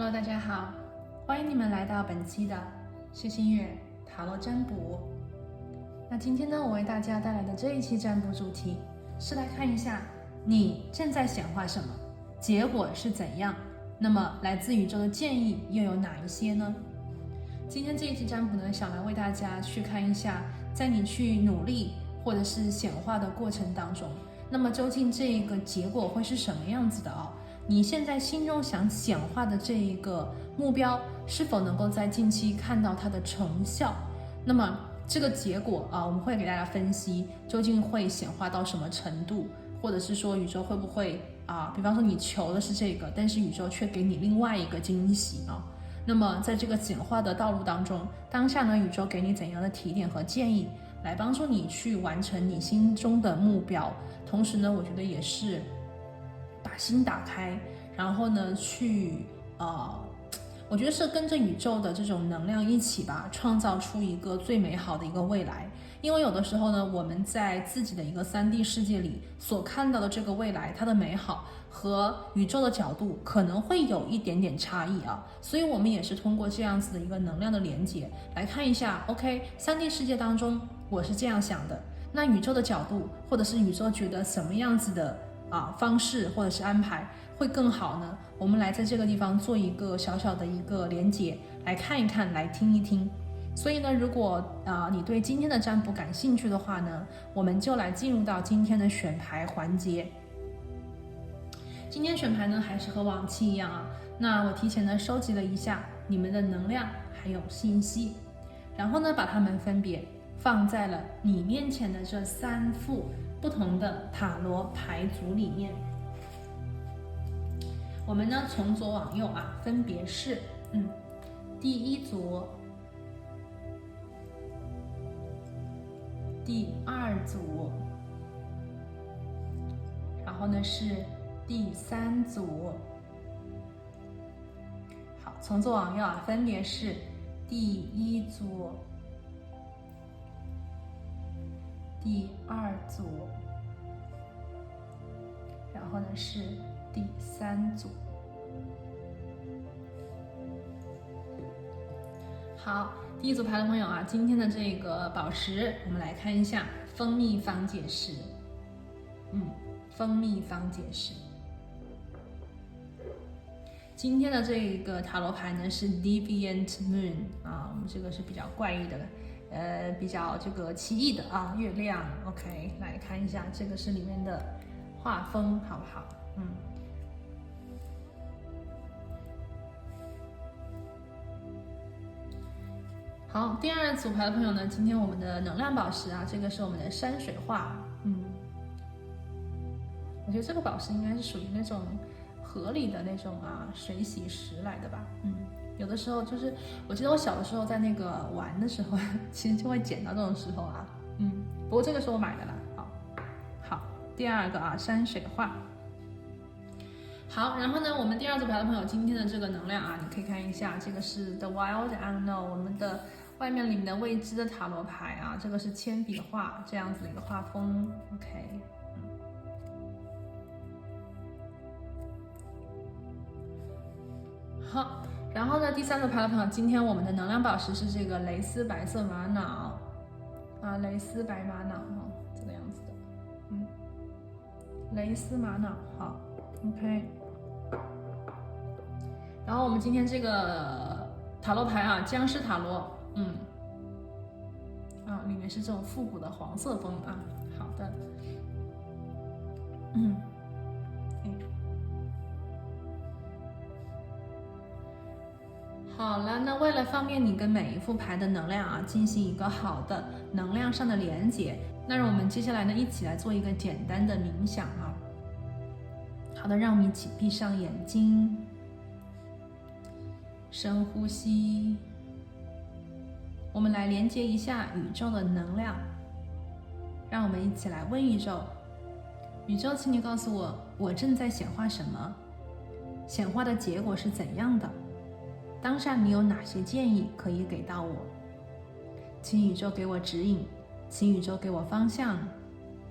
Hello， 大家好，欢迎你们来到本期的谢新月塔罗占卜。那今天呢，我为大家带来的这一期占卜主题是来看一下你正在显化什么，结果是怎样，那么来自宇宙的建议又有哪一些呢？今天这一期占卜呢，想来为大家去看一下，在你去努力或者是显化的过程当中，那么究竟这一个结果会是什么样子的哦？你现在心中想显化的这一个目标，是否能够在近期看到它的成效？那么这个结果啊，我们会给大家分析究竟会显化到什么程度，或者是说宇宙会不会比方说你求的是这个，但是宇宙却给你另外一个惊喜啊。那么在这个显化的道路当中，当下呢，宇宙给你怎样的提点和建议，来帮助你去完成你心中的目标？同时呢，我觉得也是把心打开，然后呢，去我觉得是跟着宇宙的这种能量一起吧，创造出一个最美好的一个未来。因为有的时候呢，我们在自己的一个3D 世界里所看到的这个未来，它的美好和宇宙的角度可能会有一点点差异啊。所以我们也是通过这样子的一个能量的连接来看一下 ，3D 世界当中我是这样想的，那宇宙的角度或者是宇宙觉得什么样子的方式或者是安排会更好呢？我们来在这个地方做一个小小的一个连结，来看一看，来听一听。所以呢，如果你对今天的占卜感兴趣的话呢，我们就来进入到今天的选牌环节。今天选牌呢，还是和往期一样啊。那我提前呢收集了一下你们的能量还有信息，然后呢把它们分别放在了你面前的这3副不同的塔罗牌组里面。我们呢从左往右分别是第1组、第2组，然后呢是第3组。好，从左往右分别是第1组、第2组，然后呢是第3组。好，第1组牌的朋友今天的这个宝石，我们来看一下蜂蜜方解石。蜂蜜方解石。今天的这个塔罗牌呢是 Deviant Moon 我们这个是比较怪异的，比较这个奇异的月亮。OK， 来看一下这个是里面的画风好不好？好，第2组牌的朋友呢，今天我们的能量宝石这个是我们的山水画。我觉得这个宝石应该是属于那种河里的那种水洗石来的吧。有的时候就是，我记得我小的时候在那个玩的时候，其实就会捡到这种石头不过这个是我买的啦。好，第2个山水画。好，然后呢，我们第2组牌的朋友，今天的这个能量你可以看一下，这个是 The Wild Unknown， 我们的外面里面的未知的塔罗牌这个是铅笔画这样子的一个画风。OK，好，然后呢，第3组牌的朋友，今天我们的能量宝石是这个蕾丝白色玛瑙蕾丝白玛瑙这个样子的，蕾丝玛瑙。好 ，OK。然后我们今天这个塔罗牌僵尸塔罗，里面是这种复古的黄色风好的，好了，那为了方便你跟每一副牌的能量进行一个好的能量上的连接，那让我们接下来呢一起来做一个简单的冥想好的，让我们一起闭上眼睛，深呼吸，我们来连接一下宇宙的能量，让我们一起来问宇宙：宇宙，请你告诉我，我正在显化什么？显化的结果是怎样的？当下你有哪些建议可以给到我？请宇宙给我指引，请宇宙给我方向，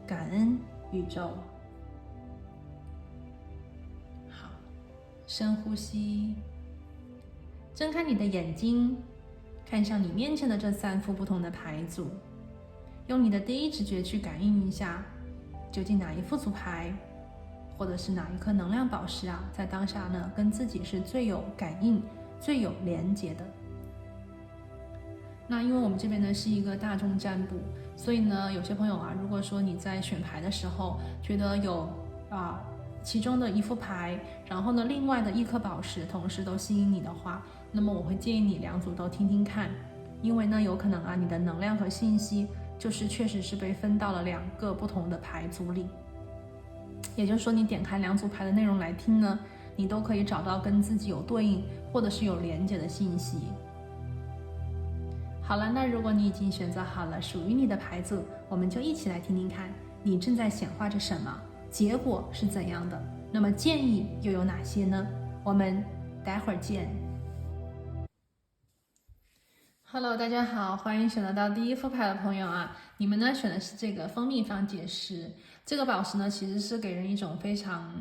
感恩宇宙。好，深呼吸，睁开你的眼睛，看向你面前的这3副不同的牌组，用你的第一直觉去感应一下，究竟哪一副组牌，或者是哪一颗能量宝石啊，在当下呢跟自己是最有感应、最有连结的。那因为我们这边呢是一个大众占卜，所以呢有些朋友啊，如果说你在选牌的时候觉得有其中的一副牌，然后呢另外的一颗宝石同时都吸引你的话，那么我会建议你2组都听听看，因为呢有可能啊你的能量和信息就是确实是被分到了2个不同的牌组里，也就是说你点开2组牌的内容来听呢，你都可以找到跟自己有对应或者是有连结的信息。好了，那如果你已经选择好了属于你的牌组，我们就一起来听听看你正在显化着什么，结果是怎样的，那么建议又有哪些呢？我们待会儿见。Hello， 大家好，欢迎选择到第一副牌的朋友啊！你们呢选的是这个蜂蜜方解石，这个宝石呢其实是给人一种非常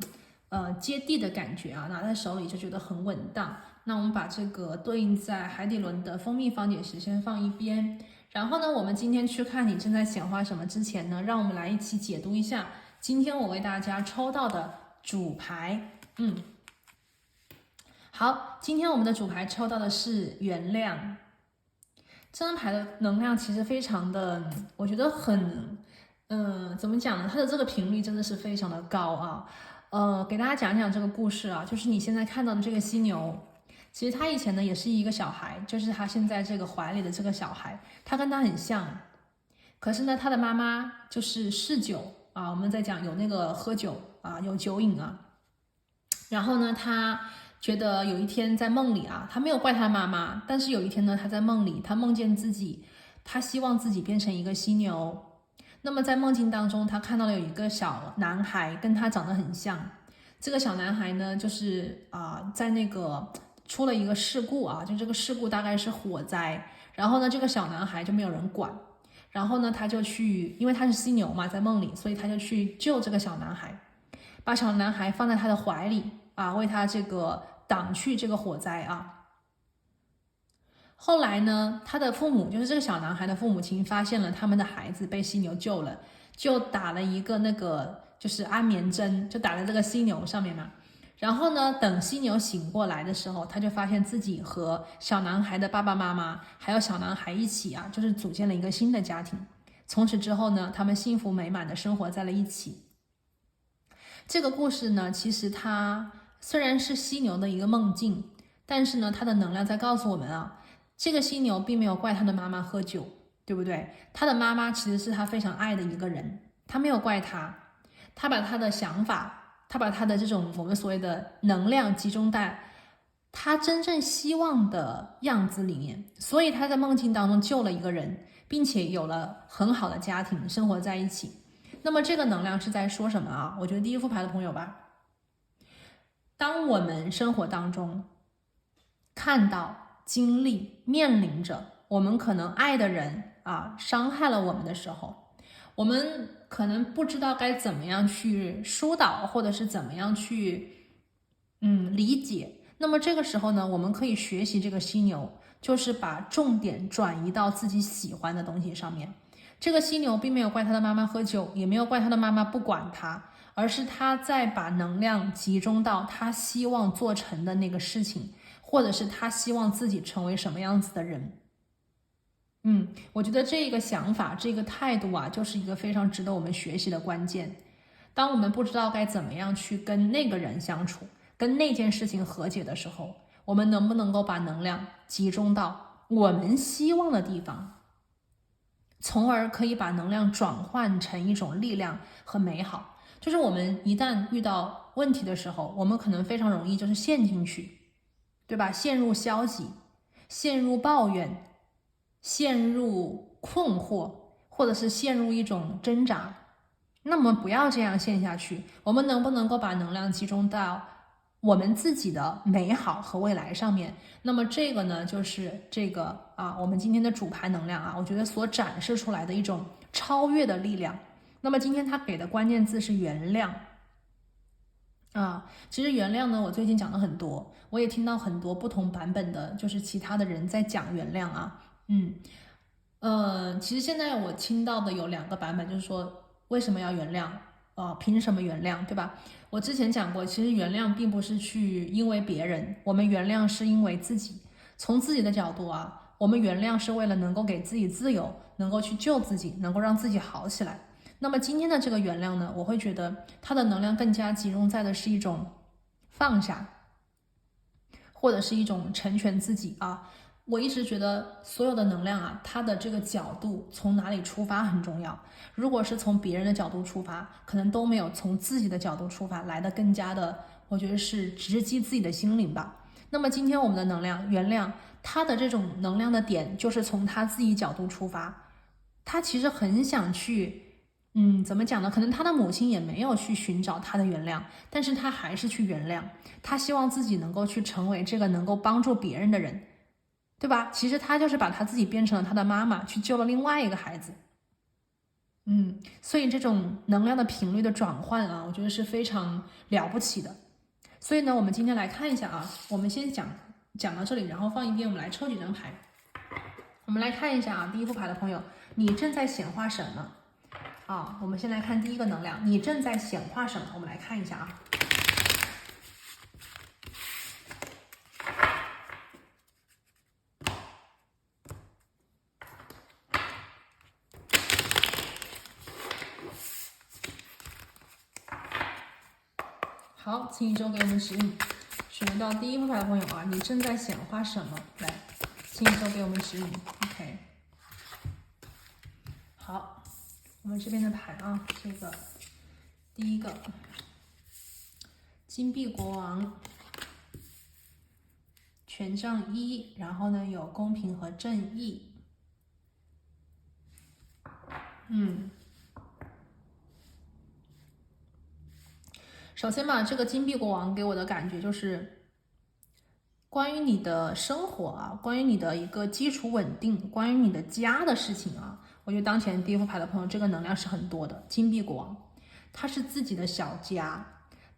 接地的感觉啊，拿在手里就觉得很稳当。那我们把这个对应在海底轮的蜂蜜方解石先放一边，然后呢，我们今天去看你正在显化什么之前呢，让我们来一起解读一下今天我为大家抽到的主牌。好，今天我们的主牌抽到的是原谅。这张牌的能量其实非常的，我觉得很，怎么讲呢？它的这个频率真的是非常的高啊。给大家讲讲这个故事啊，就是你现在看到的这个犀牛，其实他以前呢也是一个小孩，就是他现在这个怀里的这个小孩，他跟他很像，可是呢，他的妈妈就是嗜酒啊，我们在讲有那个喝酒啊，有酒瘾啊，然后呢，他觉得有一天在梦里啊，他没有怪他妈妈，但是有一天呢，他在梦里，他梦见自己，他希望自己变成一个犀牛。那么在梦境当中，他看到了有一个小男孩跟他长得很像。这个小男孩呢，就是在那个出了一个事故啊，就这个事故大概是火灾，然后呢，这个小男孩就没有人管，然后呢，他就去，因为他是犀牛嘛，在梦里，所以他就去救这个小男孩，把小男孩放在他的怀里啊，为他这个挡去这个火灾啊。后来呢，他的父母，就是这个小男孩的父母亲，发现了他们的孩子被犀牛救了，就打了一个那个就是安眠针，就打在这个犀牛上面嘛。然后呢，等犀牛醒过来的时候，他就发现自己和小男孩的爸爸妈妈还有小男孩一起啊，就是组建了一个新的家庭。从此之后呢，他们幸福美满的生活在了一起。这个故事呢，其实它虽然是犀牛的一个梦境，但是呢，它的能量在告诉我们啊，这个犀牛并没有怪他的妈妈喝酒，对不对？他的妈妈其实是他非常爱的一个人，他没有怪他，他把他的想法，他把他的这种我们所谓的能量集中在他真正希望的样子里面，所以他在梦境当中救了一个人，并且有了很好的家庭，生活在一起。那么这个能量是在说什么啊？我觉得第一副牌的朋友吧，当我们生活当中看到、经历、面临着我们可能爱的人伤害了我们的时候，我们可能不知道该怎么样去疏导，或者是怎么样去理解。那么这个时候呢，我们可以学习这个犀牛，就是把重点转移到自己喜欢的东西上面。这个犀牛并没有怪他的妈妈喝酒，也没有怪他的妈妈不管他，而是他在把能量集中到他希望做成的那个事情，或者是他希望自己成为什么样子的人。我觉得这个想法，这个态度啊，就是一个非常值得我们学习的关键。当我们不知道该怎么样去跟那个人相处，跟那件事情和解的时候，我们能不能够把能量集中到我们希望的地方，从而可以把能量转换成一种力量和美好。就是我们一旦遇到问题的时候，我们可能非常容易就是陷进去，对吧？陷入消极，陷入抱怨，陷入困惑，或者是陷入一种挣扎。那么不要这样陷下去，我们能不能够把能量集中到我们自己的美好和未来上面？那么这个呢，就是这个我们今天的主牌能量我觉得所展示出来的一种超越的力量。那么今天他给的关键字是原谅其实原谅呢，我最近讲了很多，我也听到很多不同版本的，就是其他的人在讲原谅啊。其实现在我听到的有2个版本，就是说为什么要原谅？凭什么原谅，对吧？我之前讲过，其实原谅并不是去因为别人，我们原谅是因为自己。从自己的角度啊，我们原谅是为了能够给自己自由，能够去救自己，能够让自己好起来。那么今天的这个原谅呢，我会觉得它的能量更加集中在的是一种放下，或者是一种成全自己啊。我一直觉得所有的能量啊，它的这个角度从哪里出发很重要。如果是从别人的角度出发，可能都没有从自己的角度出发来的更加的，我觉得是直击自己的心灵吧。那么今天我们的能量原谅，它的这种能量的点就是从他自己角度出发，他其实很想去。怎么讲呢？可能他的母亲也没有去寻找他的原谅，但是他还是去原谅。他希望自己能够去成为这个能够帮助别人的人，对吧？其实他就是把他自己变成了他的妈妈，去救了另外一个孩子。所以这种能量的频率的转换啊，我觉得是非常了不起的。所以呢，我们今天来看一下啊，我们先讲到这里，然后放一边，我们来抽几张牌。我们来看一下啊，第一副牌的朋友，你正在显化什么？我们先来看第一个能量，你正在显化什么？我们来看一下啊。好，请宇宙给我们指引。选到第一副牌的朋友啊，你正在显化什么？来，请宇宙给我们指引。OK， 好，我们这边的牌啊，这个第一个金币国王、权杖1，然后呢有公平和正义。首先吧，这个金币国王给我的感觉就是关于你的生活啊，关于你的一个基础稳定，关于你的家的事情啊。我觉得当前第一副牌的朋友，这个能量是很多的。金币国王，他是自己的小家，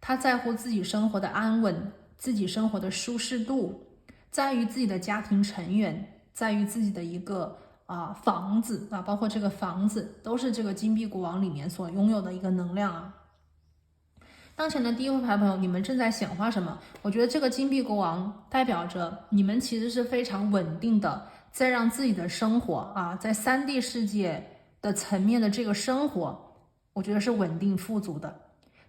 他在乎自己生活的安稳，自己生活的舒适度，在于自己的家庭成员，在于自己的一个房子啊，包括这个房子都是这个金币国王里面所拥有的一个能量啊。当前的第一副牌朋友，你们正在显化什么？我觉得这个金币国王代表着你们其实是非常稳定的，在让自己的生活在3D 世界的层面的这个生活，我觉得是稳定富足的，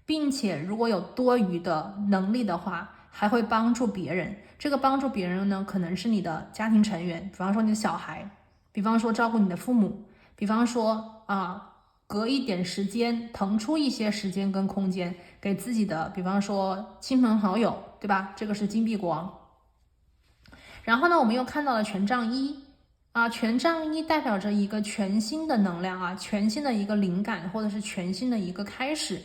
并且如果有多余的能力的话，还会帮助别人。这个帮助别人呢，可能是你的家庭成员，比方说你的小孩，比方说照顾你的父母，比方说隔一点时间腾出一些时间跟空间给自己的，比方说亲朋好友，对吧？这个是金币国王。然后呢，我们又看到了权杖1权杖1代表着一个全新的能量全新的一个灵感，或者是全新的一个开始。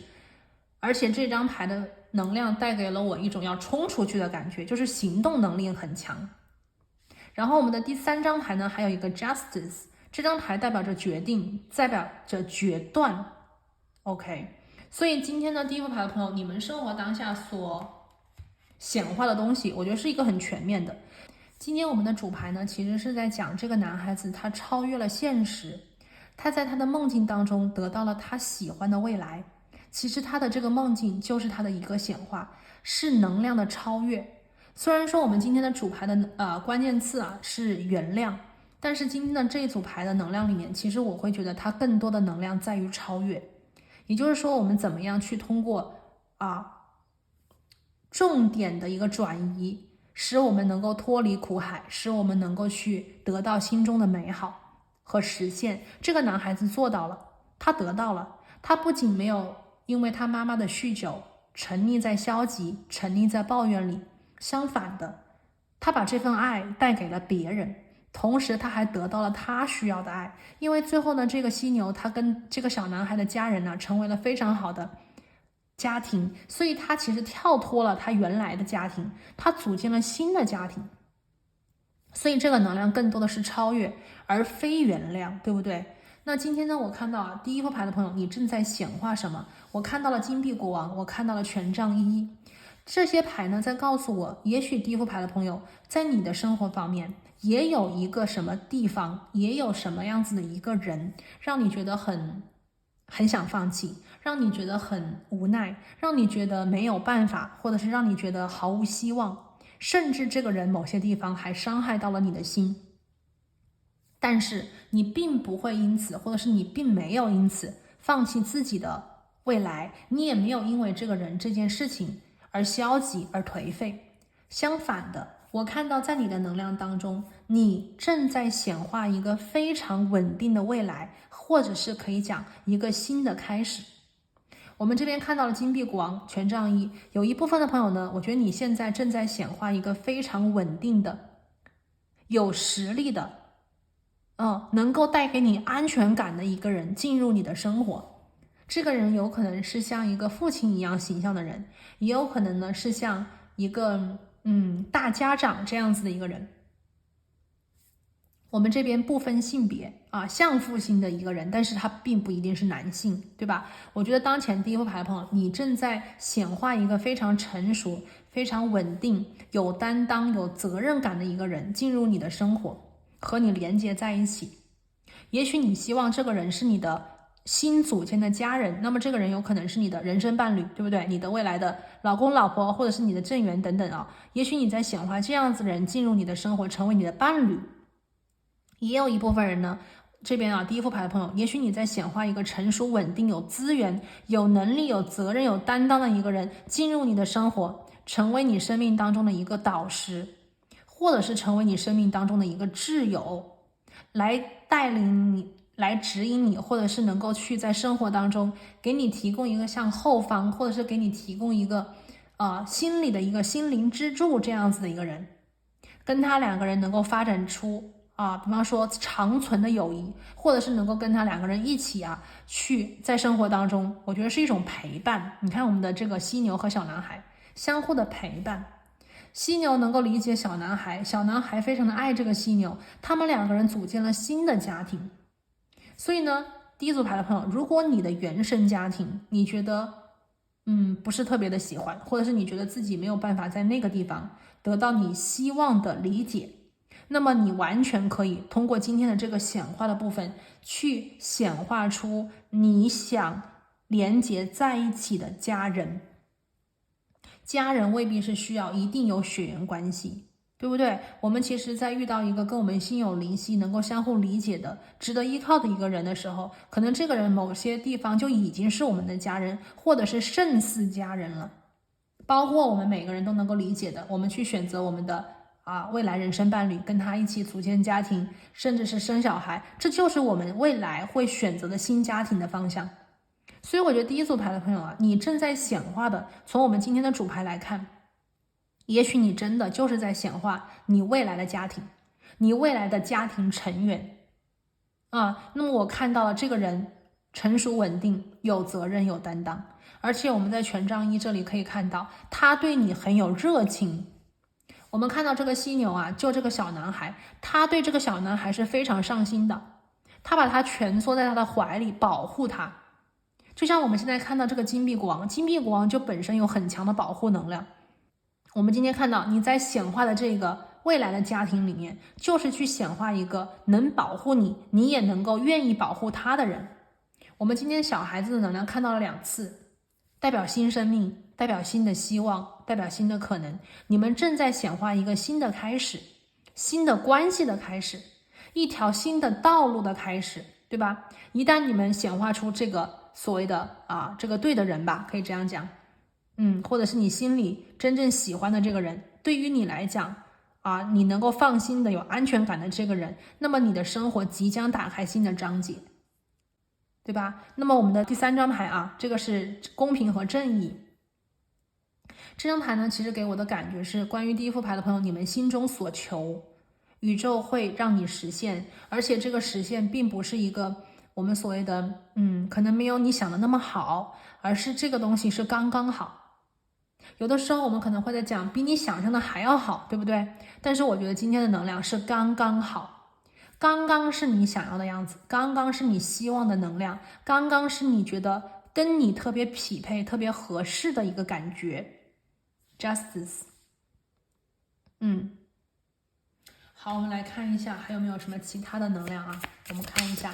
而且这张牌的能量带给了我一种要冲出去的感觉，就是行动能力很强。然后我们的第3张牌呢，还有一个 Justice。这张牌代表着决定，代表着决断 ，OK。所以今天呢，第一副牌的朋友，你们生活当下所显化的东西，我觉得是一个很全面的。今天我们的主牌呢，其实是在讲这个男孩子他超越了现实，他在他的梦境当中得到了他喜欢的未来。其实他的这个梦境就是他的一个显化，是能量的超越。虽然说我们今天的主牌的关键词是原谅。但是今天的这一组牌的能量里面，其实我会觉得它更多的能量在于超越，也就是说我们怎么样去通过重点的一个转移，使我们能够脱离苦海，使我们能够去得到心中的美好和实现。这个男孩子做到了，他得到了，他不仅没有因为他妈妈的酗酒沉溺在消极，沉溺在抱怨里，相反的，他把这份爱带给了别人。同时他还得到了他需要的爱，因为最后呢，这个犀牛他跟这个小男孩的家人呢成为了非常好的家庭，所以他其实跳脱了他原来的家庭，他组建了新的家庭。所以这个能量更多的是超越而非原谅，对不对？那今天呢，我看到啊，第一副牌的朋友，你正在显化什么？我看到了金币国王，我看到了权杖一，这些牌呢在告诉我，也许第一副牌的朋友在你的生活方面也有一个什么地方，也有什么样子的一个人，让你觉得很想放弃，让你觉得很无奈，让你觉得没有办法，或者是让你觉得毫无希望，甚至这个人某些地方还伤害到了你的心。但是你并不会因此，或者是你并没有因此放弃自己的未来，你也没有因为这个人这件事情而消极而颓废。相反的，我看到在你的能量当中，你正在显化一个非常稳定的未来，或者是可以讲一个新的开始。我们这边看到了金币国王、权杖一，有一部分的朋友呢，我觉得你现在正在显化一个非常稳定的、有实力的能够带给你安全感的一个人进入你的生活。这个人有可能是像一个父亲一样形象的人，也有可能呢是像一个大家长这样子的一个人。我们这边不分性别啊，像父亲的一个人，但是他并不一定是男性，对吧？我觉得当前第一副牌的朋友，你正在显化一个非常成熟、非常稳定、有担当、有责任感的一个人进入你的生活，和你连接在一起。也许你希望这个人是你的新组建的家人，那么这个人有可能是你的人生伴侣，对不对？你的未来的老公老婆，或者是你的正缘等等啊。也许你在显化这样子的人进入你的生活，成为你的伴侣。也有一部分人呢，这边啊，第一副牌的朋友，也许你在显化一个成熟、稳定、有资源、有能力、有责任、有担当的一个人进入你的生活，成为你生命当中的一个导师，或者是成为你生命当中的一个挚友，来带领你，来指引你，或者是能够去在生活当中给你提供一个像后方，或者是给你提供一个心理的一个心灵支柱这样子的一个人，跟他两个人能够发展出比方说长存的友谊，或者是能够跟他两个人一起去在生活当中，我觉得是一种陪伴。你看我们的这个犀牛和小男孩相互的陪伴，犀牛能够理解小男孩，小男孩非常的爱这个犀牛，他们两个人组建了新的家庭。所以呢，第一组牌的朋友，如果你的原生家庭你觉得不是特别的喜欢，或者是你觉得自己没有办法在那个地方得到你希望的理解，那么你完全可以通过今天的这个显化的部分去显化出你想连接在一起的家人。家人未必是需要一定有血缘关系，对不对？我们其实在遇到一个跟我们心有灵犀，能够相互理解的、值得依靠的一个人的时候，可能这个人某些地方就已经是我们的家人，或者是胜似家人了。包括我们每个人都能够理解的，我们去选择我们的未来人生伴侣，跟他一起组建家庭，甚至是生小孩，这就是我们未来会选择的新家庭的方向。所以我觉得第一组牌的朋友你正在显化的，从我们今天的主牌来看，也许你真的就是在显化你未来的家庭，你未来的家庭成员那么我看到了这个人成熟稳定，有责任有担当，而且我们在权杖一这里可以看到他对你很有热情。我们看到这个犀牛就这个小男孩，他对这个小男孩是非常上心的，他把他蜷缩在他的怀里保护他。就像我们现在看到这个金币国王，金币国王就本身有很强的保护能量。我们今天看到你在显化的这个未来的家庭里面，就是去显化一个能保护你，你也能够愿意保护他的人。我们今天小孩子的能量看到了2次，代表新生命，代表新的希望，代表新的可能。你们正在显化一个新的开始，新的关系的开始，一条新的道路的开始，对吧？一旦你们显化出这个所谓的这个对的人吧，可以这样讲，或者是你心里真正喜欢的这个人，对于你来讲你能够放心的、有安全感的这个人，那么你的生活即将打开新的章节，对吧？那么我们的第3张牌这个是公平和正义。这张牌呢，其实给我的感觉是，关于第一副牌的朋友，你们心中所求，宇宙会让你实现，而且这个实现并不是一个我们所谓的可能没有你想的那么好，而是这个东西是刚刚好。有的时候我们可能会在讲比你想象的还要好，对不对？但是我觉得今天的能量是刚刚好，刚刚是你想要的样子，刚刚是你希望的能量，刚刚是你觉得跟你特别匹配、特别合适的一个感觉。Justice。好，我们来看一下还有没有什么其他的能量啊？我们看一下。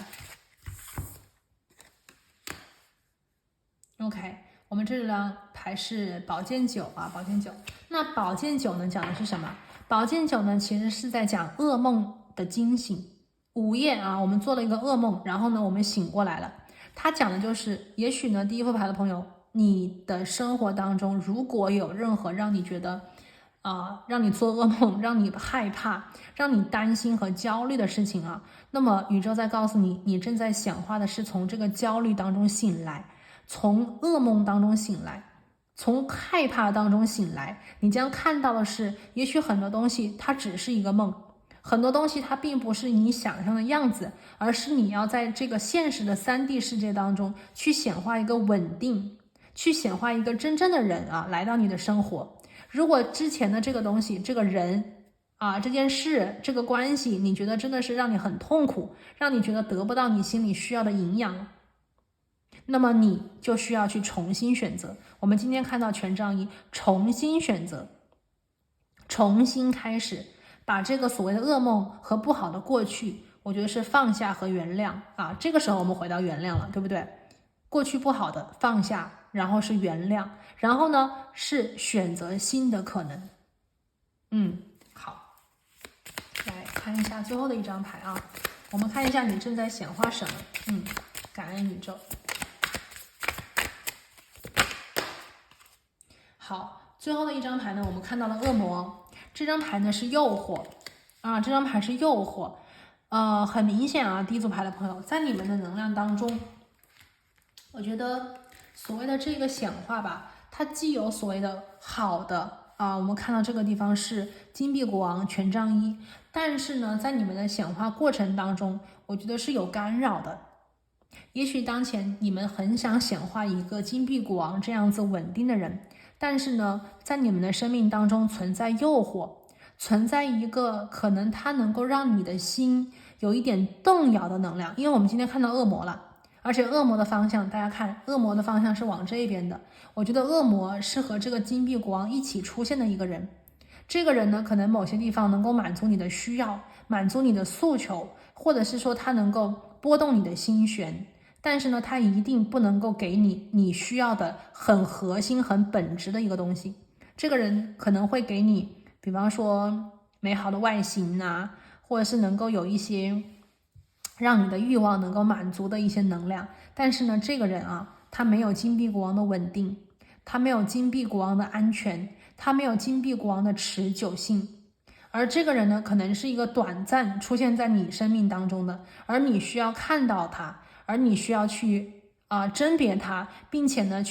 OK， 我们这张牌是宝剑九啊，宝剑九。那宝剑九呢，讲的是什么？宝剑九呢，其实是在讲噩梦的惊醒。午夜啊，我们做了一个噩梦，然后呢，我们醒过来了。它讲的就是，也许呢，第一副牌的朋友，你的生活当中如果有任何让你觉得让你做噩梦，让你害怕，让你担心和焦虑的事情啊，那么宇宙在告诉你，你正在显化的是从这个焦虑当中醒来，从噩梦当中醒来，从害怕当中醒来。你将看到的是，也许很多东西它只是一个梦，很多东西它并不是你想象的样子，而是你要在这个现实的3D 世界当中去显化一个稳定，去显化一个真正的人啊，来到你的生活。如果之前的这个东西，这个人啊，这件事，这个关系，你觉得真的是让你很痛苦，让你觉得得不到你心里需要的营养，那么你就需要去重新选择。我们今天看到权杖一，重新选择，重新开始，把这个所谓的噩梦和不好的过去，我觉得是放下和原谅啊。这个时候我们回到原谅了，对不对？过去不好的放下，然后是原谅，然后呢是选择新的可能。好，来看一下最后的一张牌啊，我们看一下你正在显化什么。感恩宇宙。好，最后的一张牌呢，我们看到了恶魔。这张牌呢是诱惑啊，这张牌是诱惑。很明显啊，第一组牌的朋友，在你们的能量当中，我觉得所谓的这个显化吧，它既有所谓的好的啊，我们看到这个地方是金币国王权杖一，但是呢，在你们的显化过程当中，我觉得是有干扰的。也许当前你们很想显化一个金币国王这样子稳定的人，但是呢，在你们的生命当中存在诱惑，存在一个可能它能够让你的心有一点动摇的能量。因为我们今天看到恶魔了，而且恶魔的方向，大家看，恶魔的方向是往这边的。我觉得恶魔是和这个金币国王一起出现的一个人。这个人呢，可能某些地方能够满足你的需要，满足你的诉求，或者是说他能够拨动你的心弦，但是呢，他一定不能够给你需要的很核心、很本质的一个东西。这个人可能会给你，比方说美好的外形啊，或者是能够有一些让你的欲望能够满足的一些能量，但是呢，这个人啊，他没有金币国王的稳定，他没有金币国王的安全，他没有金币国王的持久性。而这个人呢，可能是一个短暂出现在你生命当中的，而你需要看到他，而你需要去甄别他，并且呢，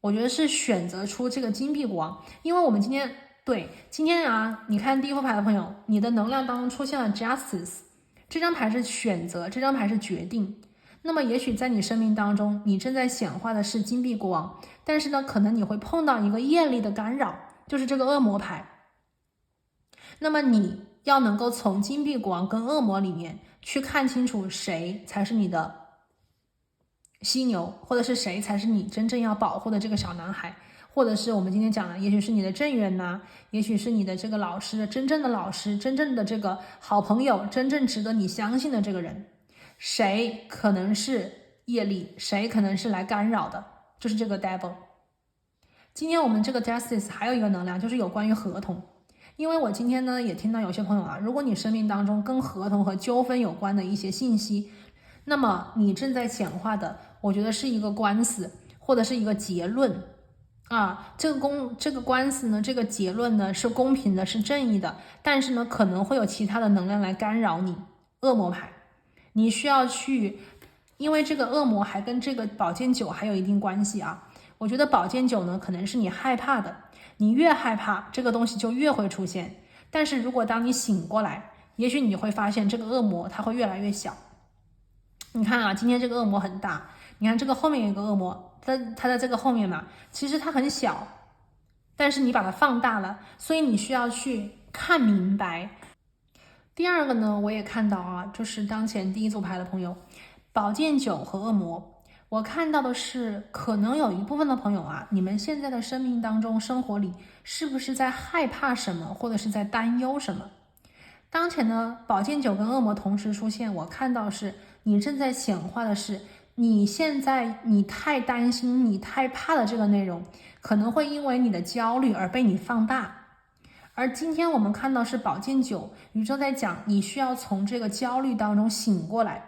我觉得是选择出这个金币国王。因为我们今天啊，你看第一副牌的朋友，你的能量当中出现了 Justice。这张牌是选择，这张牌是决定。那么也许在你生命当中，你正在显化的是金币国王，但是呢，可能你会碰到一个业力的干扰，就是这个恶魔牌。那么你要能够从金币国王跟恶魔里面去看清楚谁才是你的犀牛，或者是谁才是你真正要保护的这个小男孩，或者是我们今天讲的，也许是你的正缘呐，也许是你的这个老师，真正的老师，真正的这个好朋友，真正值得你相信的这个人，谁可能是业力，谁可能是来干扰的，就是这个 devil。 今天我们这个 justice 还有一个能量，就是有关于合同。因为我今天呢也听到有些朋友啊，如果你生命当中跟合同和纠纷有关的一些信息，那么你正在显化的，我觉得是一个官司或者是一个结论啊。这个官司呢，这个结论呢是公平的，是正义的，但是呢可能会有其他的能量来干扰你。恶魔牌，你需要去，因为这个恶魔还跟这个宝剑九还有一定关系啊。我觉得宝剑九呢可能是你害怕的，你越害怕这个东西就越会出现，但是如果当你醒过来，也许你会发现这个恶魔它会越来越小。你看啊，今天这个恶魔很大，你看这个后面有一个恶魔，它在这个后面嘛，其实它很小，但是你把它放大了，所以你需要去看明白第二个呢，我也看到啊，就是当前第一组牌的朋友，宝剑九和恶魔。我看到的是，可能有一部分的朋友啊，你们现在的生命当中、生活里，是不是在害怕什么，或者是在担忧什么？当前呢，宝剑九跟恶魔同时出现，我看到是你正在显化的是，你现在你太担心、你太怕的这个内容，可能会因为你的焦虑而被你放大。而今天我们看到是宝剑九，宇宙在讲你需要从这个焦虑当中醒过来，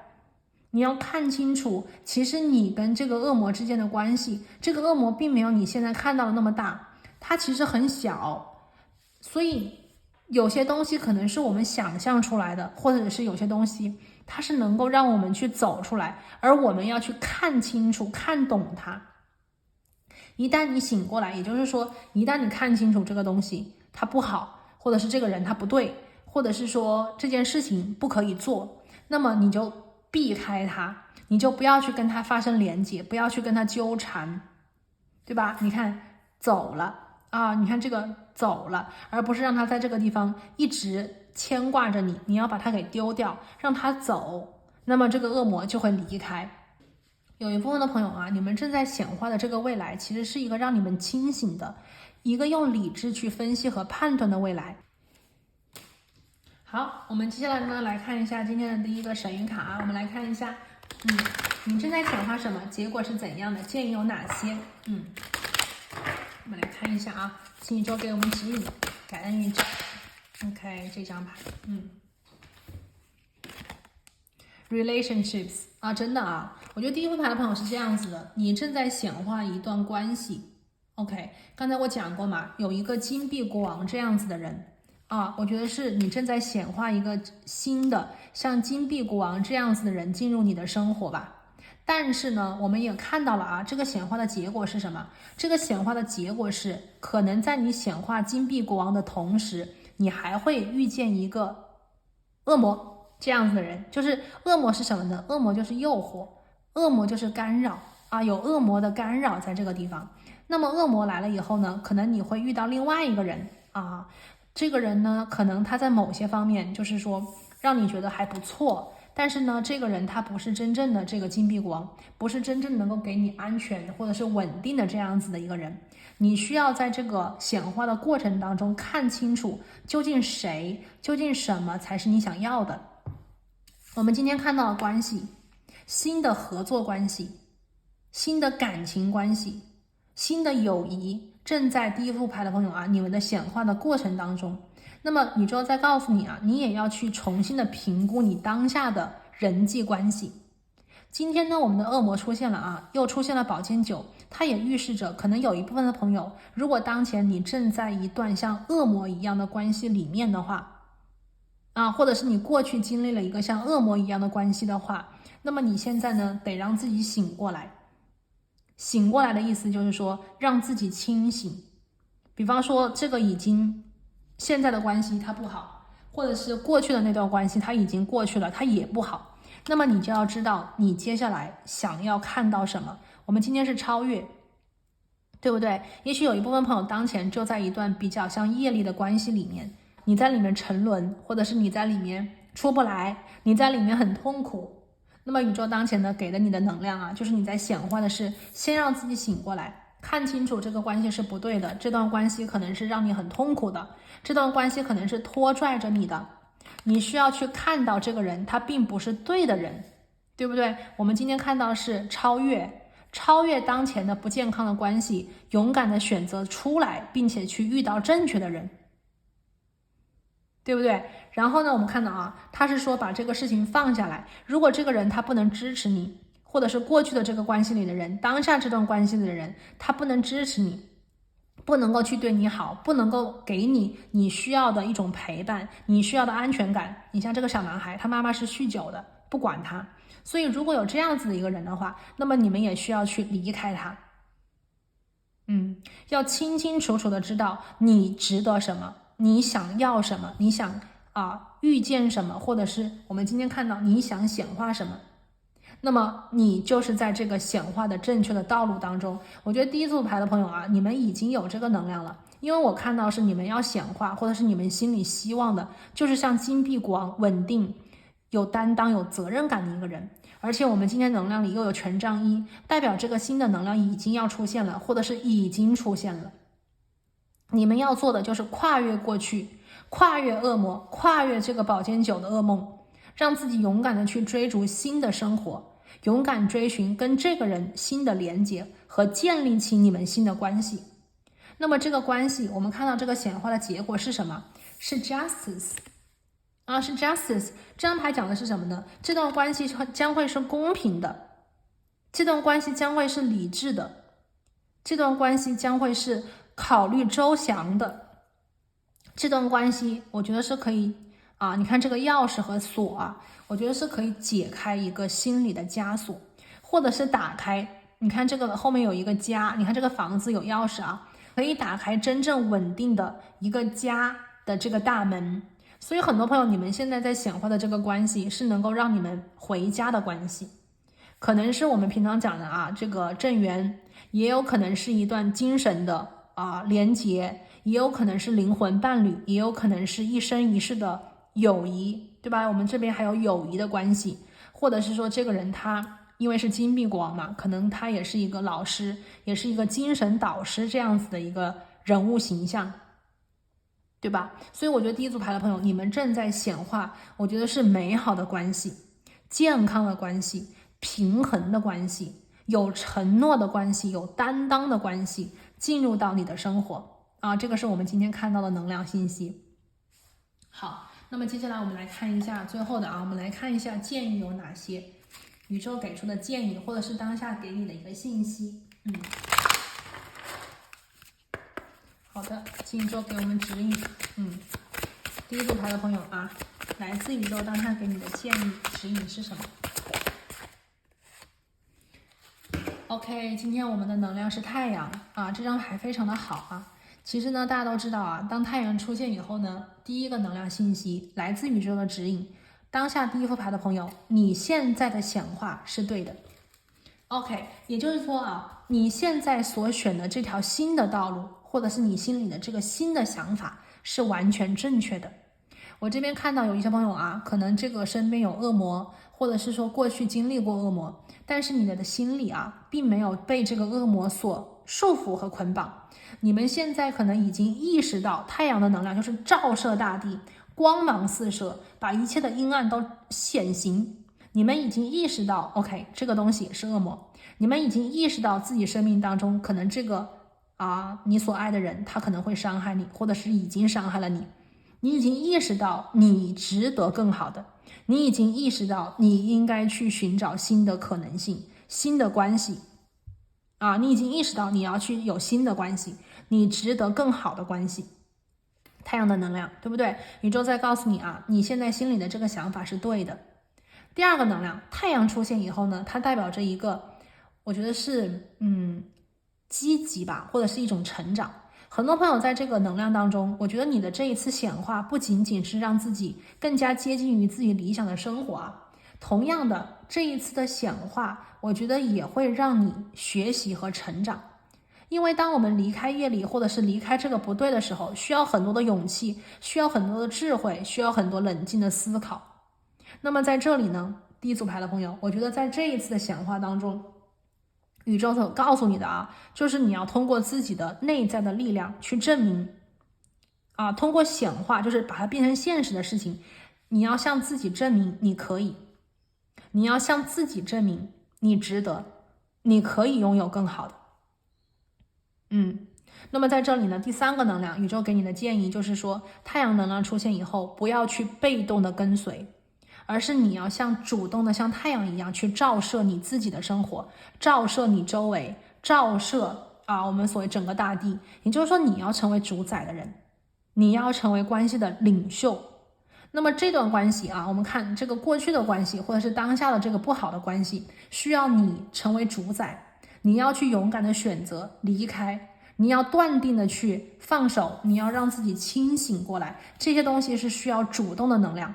你要看清楚，其实你跟这个恶魔之间的关系，这个恶魔并没有你现在看到的那么大，它其实很小，所以有些东西可能是我们想象出来的，或者是有些东西它是能够让我们去走出来，而我们要去看清楚、看懂它。一旦你醒过来，也就是说，一旦你看清楚这个东西它不好，或者是这个人他不对，或者是说这件事情不可以做，那么你就避开他，你就不要去跟他发生连接，不要去跟他纠缠，对吧？你看走了啊，你看这个走了，而不是让他在这个地方一直牵挂着你，你要把他给丢掉，让他走，那么这个恶魔就会离开。有一部分的朋友啊，你们正在显化的这个未来，其实是一个让你们清醒的，一个用理智去分析和判断的未来。好，我们接下来呢来看一下今天的第一个神谕卡啊，我们来看一下，你正在显化什么？结果是怎样的？建议有哪些？我们来看一下啊，请宇宙给我们指引，感恩宇宙。OK， 这张牌，relationships 啊，真的啊，我觉得第一副牌的朋友是这样子的，你正在显化一段关系。OK， 刚才我讲过嘛，有一个金币国王这样子的人啊，我觉得是你正在显化一个新的像金币国王这样子的人进入你的生活吧。但是呢，我们也看到了啊，这个显化的结果是什么？这个显化的结果是，可能在你显化金币国王的同时，你还会遇见一个恶魔这样子的人。就是恶魔是什么呢？恶魔就是诱惑，恶魔就是干扰啊，有恶魔的干扰在这个地方。那么恶魔来了以后呢，可能你会遇到另外一个人啊，这个人呢，可能他在某些方面就是说让你觉得还不错。但是呢，这个人他不是真正的这个金币国王，不是真正能够给你安全或者是稳定的这样子的一个人。你需要在这个显化的过程当中看清楚，究竟谁，究竟什么才是你想要的。我们今天看到的关系，新的合作关系，新的感情关系，新的友谊，正在第一副牌的朋友啊，你们的显化的过程当中。那么宇宙在告诉你啊，你也要去重新的评估你当下的人际关系。今天呢，我们的恶魔出现了啊，又出现了宝剑九，它也预示着可能有一部分的朋友，如果当前你正在一段像恶魔一样的关系里面的话啊，或者是你过去经历了一个像恶魔一样的关系的话，那么你现在呢，得让自己醒过来。醒过来的意思就是说，让自己清醒。比方说，这个现在的关系它不好，或者是过去的那段关系它已经过去了，它也不好。那么你就要知道你接下来想要看到什么。我们今天是超越，对不对？也许有一部分朋友当前就在一段比较像业力的关系里面，你在里面沉沦，或者是你在里面出不来，你在里面很痛苦。那么宇宙当前呢给的你的能量啊，就是你在显化的是先让自己醒过来，看清楚这个关系是不对的，这段关系可能是让你很痛苦的，这段关系可能是拖拽着你的，你需要去看到这个人他并不是对的人，对不对？我们今天看到的是超越当前的不健康的关系，勇敢的选择出来，并且去遇到正确的人，对不对？然后呢，我们看到啊，他是说把这个事情放下来，如果这个人他不能支持你，或者是过去的这个关系里的人，当下这段关系里的人，他不能支持你，不能够去对你好，不能够给你需要的一种陪伴，你需要的安全感。你像这个小男孩，他妈妈是酗酒的，不管他，所以如果有这样子的一个人的话，那么你们也需要去离开他。要清清楚楚的知道你值得什么，你想要什么，你想遇见什么，或者是我们今天看到你想显化什么。那么你就是在这个显化的正确的道路当中。我觉得第一组牌的朋友啊，你们已经有这个能量了，因为我看到是你们要显化，或者是你们心里希望的，就是像金币国王，稳定、有担当、有责任感的一个人。而且我们今天能量里又有权杖一，代表这个新的能量已经要出现了，或者是已经出现了。你们要做的就是跨越过去，跨越恶魔，跨越这个宝剑9的噩梦，让自己勇敢的去追逐新的生活，勇敢追寻跟这个人新的连接和建立起你们新的关系。那么这个关系，我们看到这个显化的结果是什么？是 justice 啊，是 justice。这张牌讲的是什么呢？这段关系将会是公平的，这段关系将会是理智的，这段关系将会是考虑周详的，这段关系我觉得是可以啊，你看这个钥匙和锁啊，我觉得是可以解开一个心理的枷锁，或者是打开，你看这个后面有一个家，你看这个房子有钥匙啊，可以打开真正稳定的一个家的这个大门。所以很多朋友，你们现在在显化的这个关系是能够让你们回家的关系，可能是我们平常讲的啊这个正缘，也有可能是一段精神的连结，也有可能是灵魂伴侣，也有可能是一生一世的友谊，对吧？我们这边还有友谊的关系，或者是说这个人他因为是金币国王嘛，可能他也是一个老师，也是一个精神导师这样子的一个人物形象，对吧？所以我觉得第一组牌的朋友，你们正在显化，我觉得是美好的关系，健康的关系，平衡的关系，有承诺的关系，有担当的关系进入到你的生活啊，这个是我们今天看到的能量信息。好，那么接下来我们来看一下最后的我们来看一下建议有哪些，宇宙给出的建议，或者是当下给你的一个信息。好的，请宇宙给我们指引。第一组牌的朋友啊，来自宇宙当下给你的建议指引是什么？OK， 今天我们的能量是太阳啊，这张牌非常的好啊。其实呢，大家都知道啊，当太阳出现以后呢，第一个能量信息来自宇宙的指引。当下第一副牌的朋友，你现在的显化是对的。OK， 也就是说啊，你现在所选的这条新的道路，或者是你心里的这个新的想法是完全正确的。我这边看到有一些朋友啊，可能这个身边有恶魔，或者是说过去经历过恶魔，但是你的心里啊，并没有被这个恶魔所束缚和捆绑。你们现在可能已经意识到，太阳的能量就是照射大地，光芒四射，把一切的阴暗都显形。你们已经意识到 OK， 这个东西是恶魔。你们已经意识到自己生命当中可能这个你所爱的人他可能会伤害你，或者是已经伤害了你。你已经意识到你值得更好的，你已经意识到你应该去寻找新的可能性，新的关系你已经意识到你要去有新的关系，你值得更好的关系。太阳的能量，对不对？宇宙在告诉你你现在心里的这个想法是对的。第二个能量，太阳出现以后呢，它代表着一个，我觉得是积极吧，或者是一种成长。很多朋友在这个能量当中，我觉得你的这一次显化不仅仅是让自己更加接近于自己理想的生活同样的，这一次的显化，我觉得也会让你学习和成长。因为当我们离开业力，或者是离开这个不对的时候，需要很多的勇气，需要很多的智慧，需要很多冷静的思考。那么在这里呢，第一组牌的朋友，我觉得在这一次的显化当中，宇宙所告诉你的就是你要通过自己的内在的力量去证明通过显化，就是把它变成现实的事情，你要向自己证明你可以，你要向自己证明你值得，你可以拥有更好的。那么在这里呢，第三个能量，宇宙给你的建议就是说，太阳能量出现以后，不要去被动的跟随，而是你要主动的像太阳一样去照射你自己的生活，照射你周围，照射我们所谓整个大地。也就是说，你要成为主宰的人，你要成为关系的领袖。那么这段关系我们看这个过去的关系，或者是当下的这个不好的关系，需要你成为主宰，你要去勇敢的选择离开，你要断定的去放手，你要让自己清醒过来，这些东西是需要主动的能量。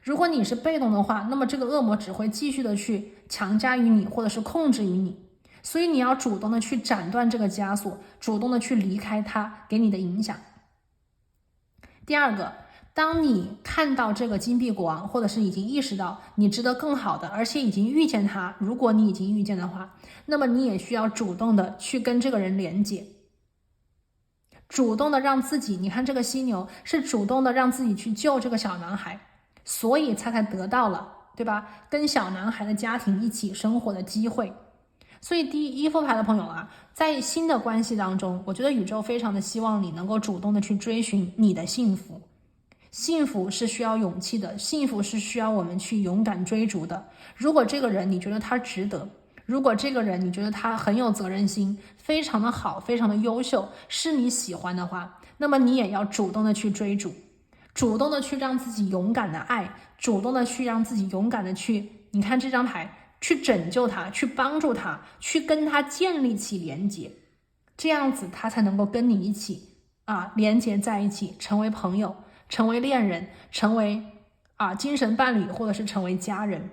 如果你是被动的话，那么这个恶魔只会继续的去强加于你，或者是控制于你。所以你要主动的去斩断这个枷锁，主动的去离开它给你的影响。第二个，当你看到这个金币国王，或者是已经意识到你值得更好的，而且已经遇见他，如果你已经遇见的话，那么你也需要主动的去跟这个人连接，主动的让自己，你看这个犀牛是主动的让自己去救这个小男孩，所以他才得到了，对吧？跟小男孩的家庭一起生活的机会。所以第一副牌的朋友啊，在新的关系当中，我觉得宇宙非常的希望你能够主动的去追寻你的幸福。幸福是需要勇气的，幸福是需要我们去勇敢追逐的。如果这个人你觉得他值得，如果这个人你觉得他很有责任心，非常的好，非常的优秀，是你喜欢的话，那么你也要主动的去追逐，主动的去让自己勇敢的爱，主动的去让自己勇敢的去，你看这张牌，去拯救他，去帮助他，去跟他建立起连结，这样子他才能够跟你一起连结在一起，成为朋友，成为恋人，成为精神伴侣，或者是成为家人。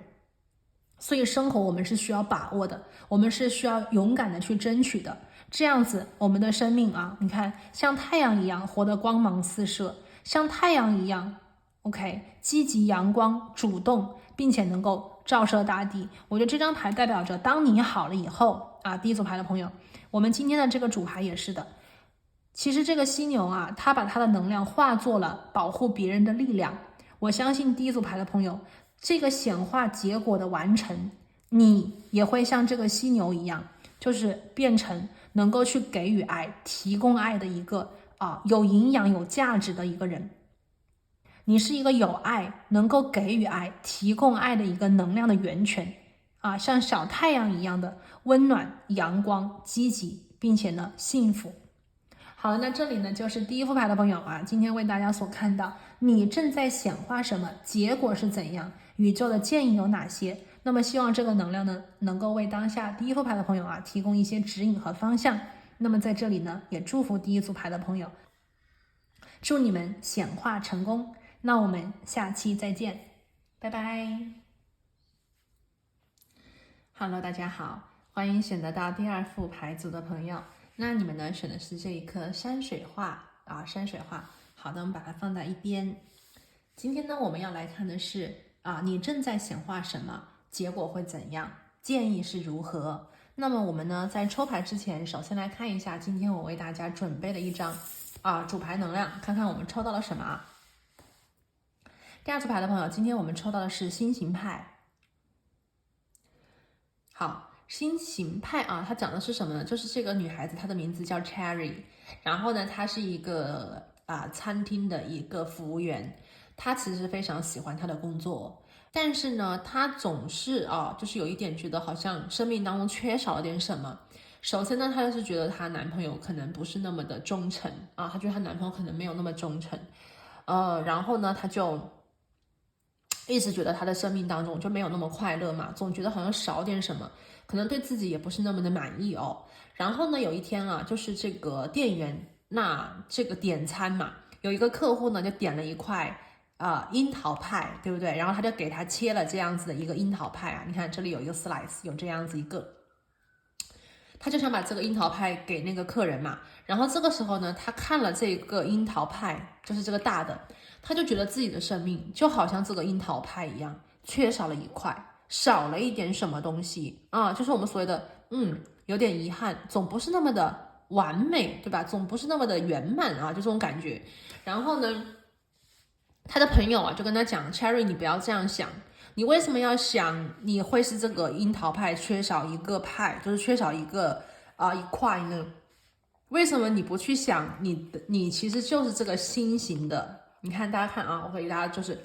所以生活我们是需要把握的，我们是需要勇敢的去争取的，这样子我们的生命你看像太阳一样活得光芒四射，像太阳一样积极阳光主动，并且能够照射大地。我觉得这张牌代表着当你好了以后第一组牌的朋友，我们今天的这个主牌也是的。其实这个犀牛它把它的能量化作了保护别人的力量。我相信第一组牌的朋友，这个显化结果的完成，你也会像这个犀牛一样，就是变成能够去给予爱、提供爱的一个有营养、有价值的一个人。你是一个有爱、能够给予爱、提供爱的一个能量的源泉像小太阳一样的温暖、阳光、积极，并且呢幸福。好了，那这里呢就是第一副牌的朋友今天为大家所看到，你正在显化什么，结果是怎样，宇宙的建议有哪些。那么希望这个能量呢能够为当下第一副牌的朋友提供一些指引和方向。那么在这里呢也祝福第一组牌的朋友，祝你们显化成功。那我们下期再见，拜拜。Hello， 大家好，欢迎选择到第二副牌组的朋友。那你们呢选的是这一颗山水画山水画。好的，我们把它放在一边。今天呢我们要来看的是你正在显化什么，结果会怎样，建议是如何。那么我们呢在抽牌之前，首先来看一下今天我为大家准备的一张主牌能量，看看我们抽到了什么第二组牌的朋友，今天我们抽到的是心形派。好，心形派它讲的是什么呢？就是这个女孩子，她的名字叫 Cherry， 然后呢她是一个餐厅的一个服务员。她其实非常喜欢她的工作，但是呢她总是就是有一点觉得好像生命当中缺少了点什么。首先呢她就是觉得她男朋友可能不是那么的忠诚她觉得她男朋友可能没有那么忠诚然后呢她就一直觉得她的生命当中就没有那么快乐嘛，总觉得好像少点什么，可能对自己也不是那么的满意然后呢有一天就是这个店员这个点餐嘛，有一个客户呢就点了一块樱桃派，对不对？然后他就给他切了这样子的一个樱桃派你看这里有一个 slice， 有这样子一个，他就想把这个樱桃派给那个客人嘛。然后这个时候呢他看了这个樱桃派，就是这个大的，他就觉得自己的生命就好像这个樱桃派一样，缺少了一块，少了一点什么东西就是我们所谓的有点遗憾，总不是那么的完美，对吧？总不是那么的圆满就这种感觉。然后呢他的朋友就跟他讲 Cherry， 你不要这样想，你为什么要想你会是这个樱桃派缺少一个派，就是缺少一个一块呢？为什么你不去想你其实就是这个心形的？你看大家看我给大家就是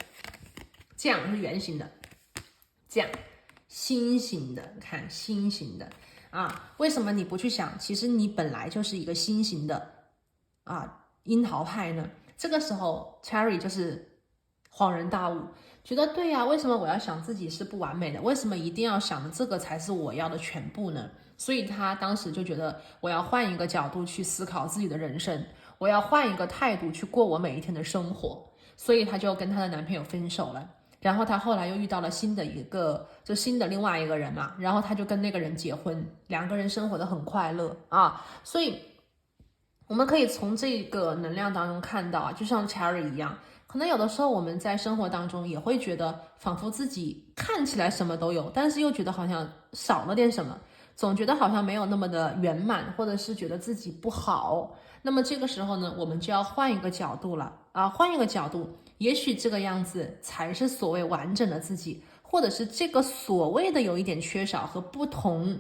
这样是圆形的，这样心形的，看心形的为什么你不去想其实你本来就是一个心形的樱桃派呢？这个时候 Cherry 就是恍然大悟，觉得对为什么我要想自己是不完美的？为什么一定要想的这个才是我要的全部呢？所以他当时就觉得我要换一个角度去思考自己的人生，我要换一个态度去过我每一天的生活，所以他就跟他的男朋友分手了。然后他后来又遇到了新的另外一个人嘛，然后他就跟那个人结婚，两个人生活的很快乐啊。所以我们可以从这个能量当中看到啊，就像 Cherry 一样，可能有的时候我们在生活当中也会觉得仿佛自己看起来什么都有，但是又觉得好像少了点什么，总觉得好像没有那么的圆满，或者是觉得自己不好。那么这个时候呢，我们就要换一个角度了啊，换一个角度，也许这个样子才是所谓完整的自己，或者是这个所谓的有一点缺少和不同，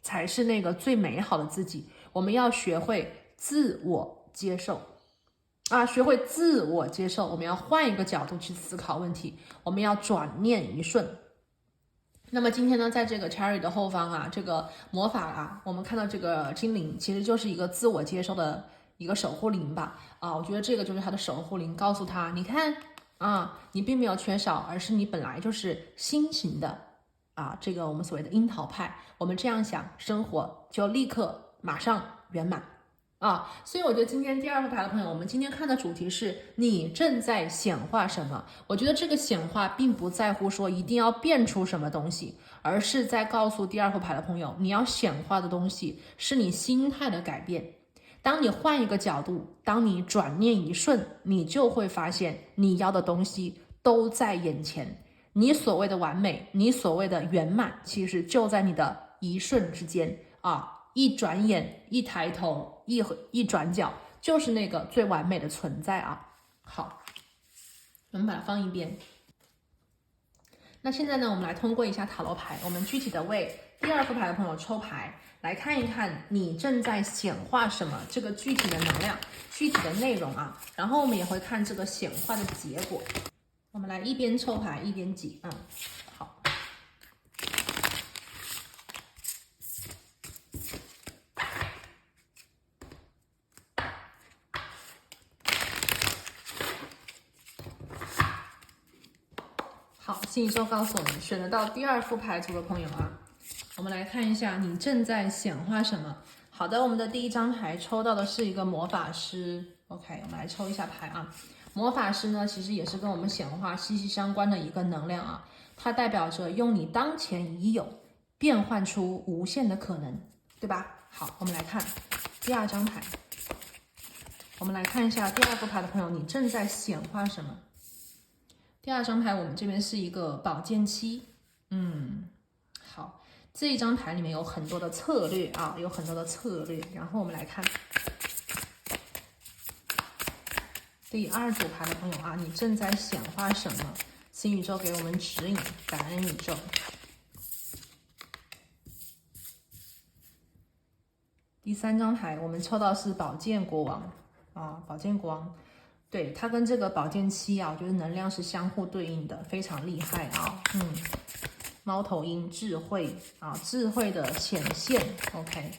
才是那个最美好的自己。我们要学会自我接受啊，学会自我接受，我们要换一个角度去思考问题，我们要转念一瞬。那么今天呢，在这个 Cherry 的后方啊，这个魔法啊，我们看到这个精灵其实就是一个自我接受的一个守护灵吧。啊，我觉得这个就是他的守护灵，告诉他，你看啊，你并没有缺少，而是你本来就是新型的啊，这个我们所谓的樱桃派。我们这样想，生活就立刻马上圆满。啊，所以我觉得今天第二副牌的朋友，我们今天看的主题是你正在显化什么。我觉得这个显化并不在乎说一定要变出什么东西，而是在告诉第二副牌的朋友，你要显化的东西是你心态的改变。当你换一个角度，当你转念一瞬，你就会发现你要的东西都在眼前。你所谓的完美，你所谓的圆满，其实就在你的一瞬之间啊。一转眼，一抬头，一转角，就是那个最完美的存在啊。好，我们把它放一边。那现在呢，我们来通过一下塔罗牌，我们具体的为第二副牌的朋友抽牌，来看一看你正在显化什么，这个具体的能量、具体的内容啊。然后我们也会看这个显化的结果。我们来一边抽牌一边挤，好。好，新宇宙告诉我们，选得到第二副牌组的朋友啊，我们来看一下你正在显化什么。好的，我们的第一张牌抽到的是一个魔法师。OK， 我们来抽一下牌啊。魔法师呢，其实也是跟我们显化息息相关的一个能量啊，它代表着用你当前已有变换出无限的可能，对吧？好，我们来看第二张牌，我们来看一下第二副牌的朋友，你正在显化什么？第二张牌我们这边是一个宝剑七，好，这一张牌里面有很多的策略啊，有很多的策略。然后我们来看第二组牌的朋友啊，你正在显化什么？新宇宙给我们指引，感恩宇宙。第三张牌我们抽到是宝剑国王啊，宝剑国王。对，它跟这个宝剑七啊，我觉得能量是相互对应的，非常厉害啊。猫头鹰智慧啊，智慧的显现。OK，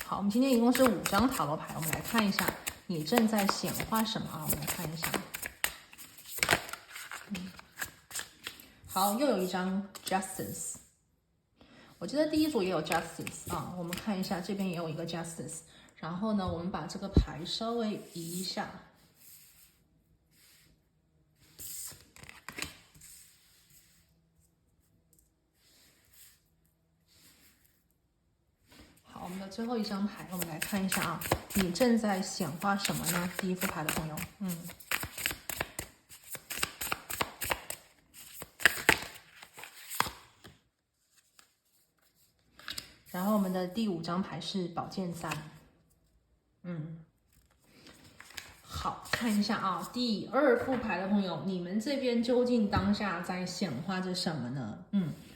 好，我们今天一共是5张塔罗牌，我们来看一下你正在显化什么啊？我们来看一下。好，又有一张 Justice。我记得第一组也有 Justice 啊，我们看一下这边也有一个 Justice， 然后呢，我们把这个牌稍微移一下。好，我们的最后一张牌，我们来看一下啊，你正在显化什么呢？第一副牌的朋友，然后我们的第5张牌是宝剑3，好，看一下啊，第2副牌的朋友，你们这边究竟当下在显化着什么呢？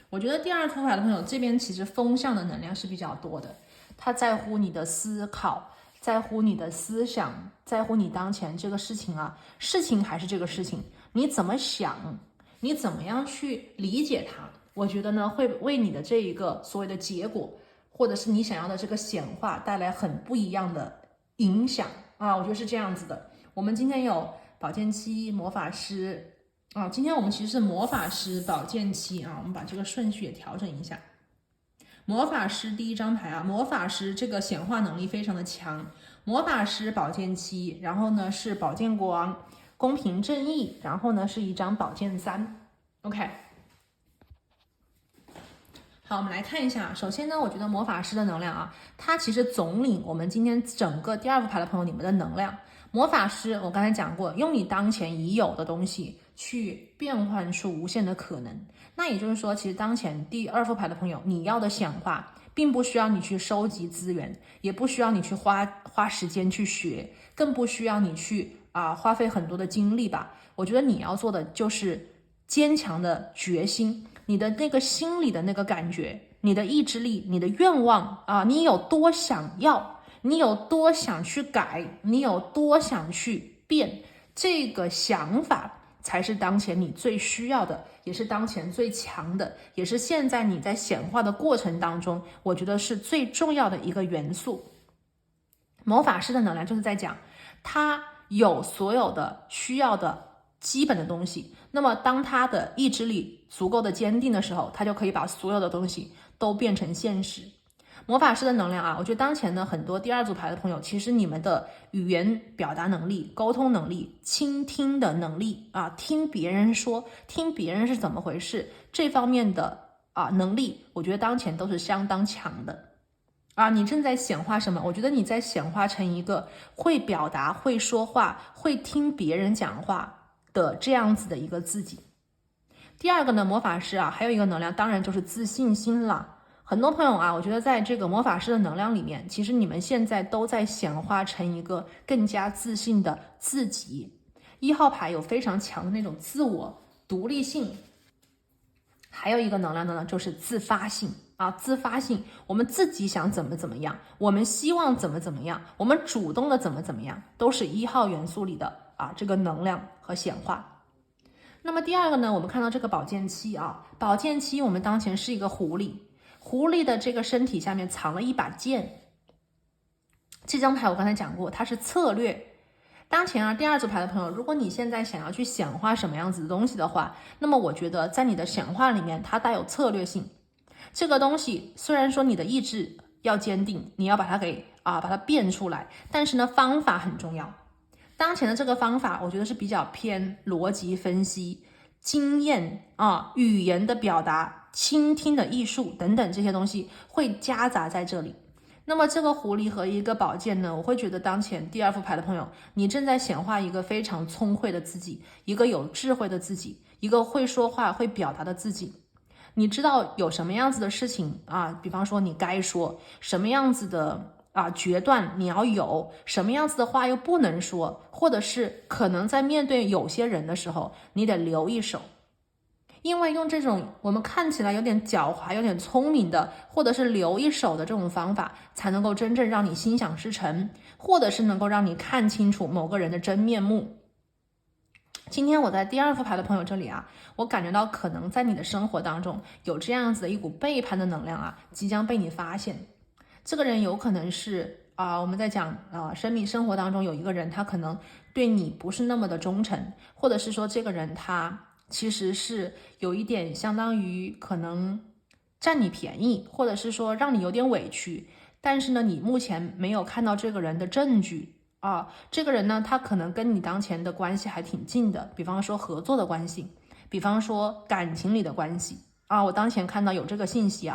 我觉得第2副牌的朋友这边其实风向的能量是比较多的，他在乎你的思考，在乎你的思想，在乎你当前这个事情啊，事情还是这个事情，你怎么想，你怎么样去理解它？我觉得呢，会为你的这一个所谓的结果，或者是你想要的这个显化带来很不一样的影响啊，我觉得是这样子的。我们今天有宝剑七、魔法师啊，今天我们其实是魔法师、宝剑七啊，我们把这个顺序也调整一下。魔法师第一张牌啊，魔法师这个显化能力非常的强，魔法师宝剑七，然后呢是宝剑国王，公平正义，然后呢是一张宝剑三。OK， 好，我们来看一下。首先呢，我觉得魔法师的能量啊，它其实总领我们今天整个第二副牌的朋友你们的能量。魔法师，我刚才讲过，用你当前已有的东西去变换出无限的可能。那也就是说，其实当前第二副牌的朋友，你要的显化，并不需要你去收集资源，也不需要你去花时间去学，更不需要你去花费很多的精力吧。我觉得你要做的就是坚强的决心。你的那个心里的那个感觉，你的意志力，你的愿望啊，你有多想要，你有多想去改，你有多想去变，这个想法才是当前你最需要的，也是当前最强的，也是现在你在显化的过程当中，我觉得是最重要的一个元素。魔法师的能量就是在讲，他有所有的需要的基本的东西，那么当他的意志力足够的坚定的时候，他就可以把所有的东西都变成现实。魔法师的能量啊，我觉得当前呢很多第二组牌的朋友，其实你们的语言表达能力、沟通能力、倾听的能力啊，听别人说，听别人是怎么回事，这方面的能力，我觉得当前都是相当强的。你正在显化什么？我觉得你在显化成一个会表达、会说话、会听别人讲话的这样子的一个自己。第二个呢，魔法师还有一个能量，当然就是自信心了。很多朋友我觉得在这个魔法师的能量里面，其实你们现在都在显化成一个更加自信的自己。1号牌有非常强的那种自我独立性，还有一个能量呢，就是自发性。自发性，我们自己想怎么样，我们希望怎么样，我们主动的怎么样，都是1号元素里的这个能量和显化。那么第二个呢，我们看到这个宝剑七宝剑七我们当前是一个狐狸，狐狸的这个身体下面藏了一把剑。这张牌我刚才讲过，它是策略。当前第二组牌的朋友，如果你现在想要去显化什么样子的东西的话，那么我觉得在你的显化里面，它带有策略性。这个东西虽然说你的意志要坚定，你要把它给把它变出来，但是呢，方法很重要。当前的这个方法，我觉得是比较偏逻辑分析、经验语言的表达、倾听的艺术等等这些东西会夹杂在这里。那么这个狐狸和一个宝剑呢，我会觉得当前第二副牌的朋友，你正在显化一个非常聪慧的自己，一个有智慧的自己，一个会说话、会表达的自己。你知道有什么样子的事情比方说你该说什么样子的决断你要有，什么样子的话又不能说，或者是可能在面对有些人的时候，你得留一手。因为用这种我们看起来有点狡猾、有点聪明的，或者是留一手的这种方法，才能够真正让你心想事成，或者是能够让你看清楚某个人的真面目。今天我在第二副牌的朋友这里我感觉到可能在你的生活当中有这样子的一股背叛的能量即将被你发现。这个人有可能是我们在讲生活当中有一个人，他可能对你不是那么的忠诚，或者是说这个人他其实是有一点相当于可能占你便宜，或者是说让你有点委屈，但是呢你目前没有看到这个人的证据这个人呢，他可能跟你当前的关系还挺近的，比方说合作的关系，比方说感情里的关系我当前看到有这个信息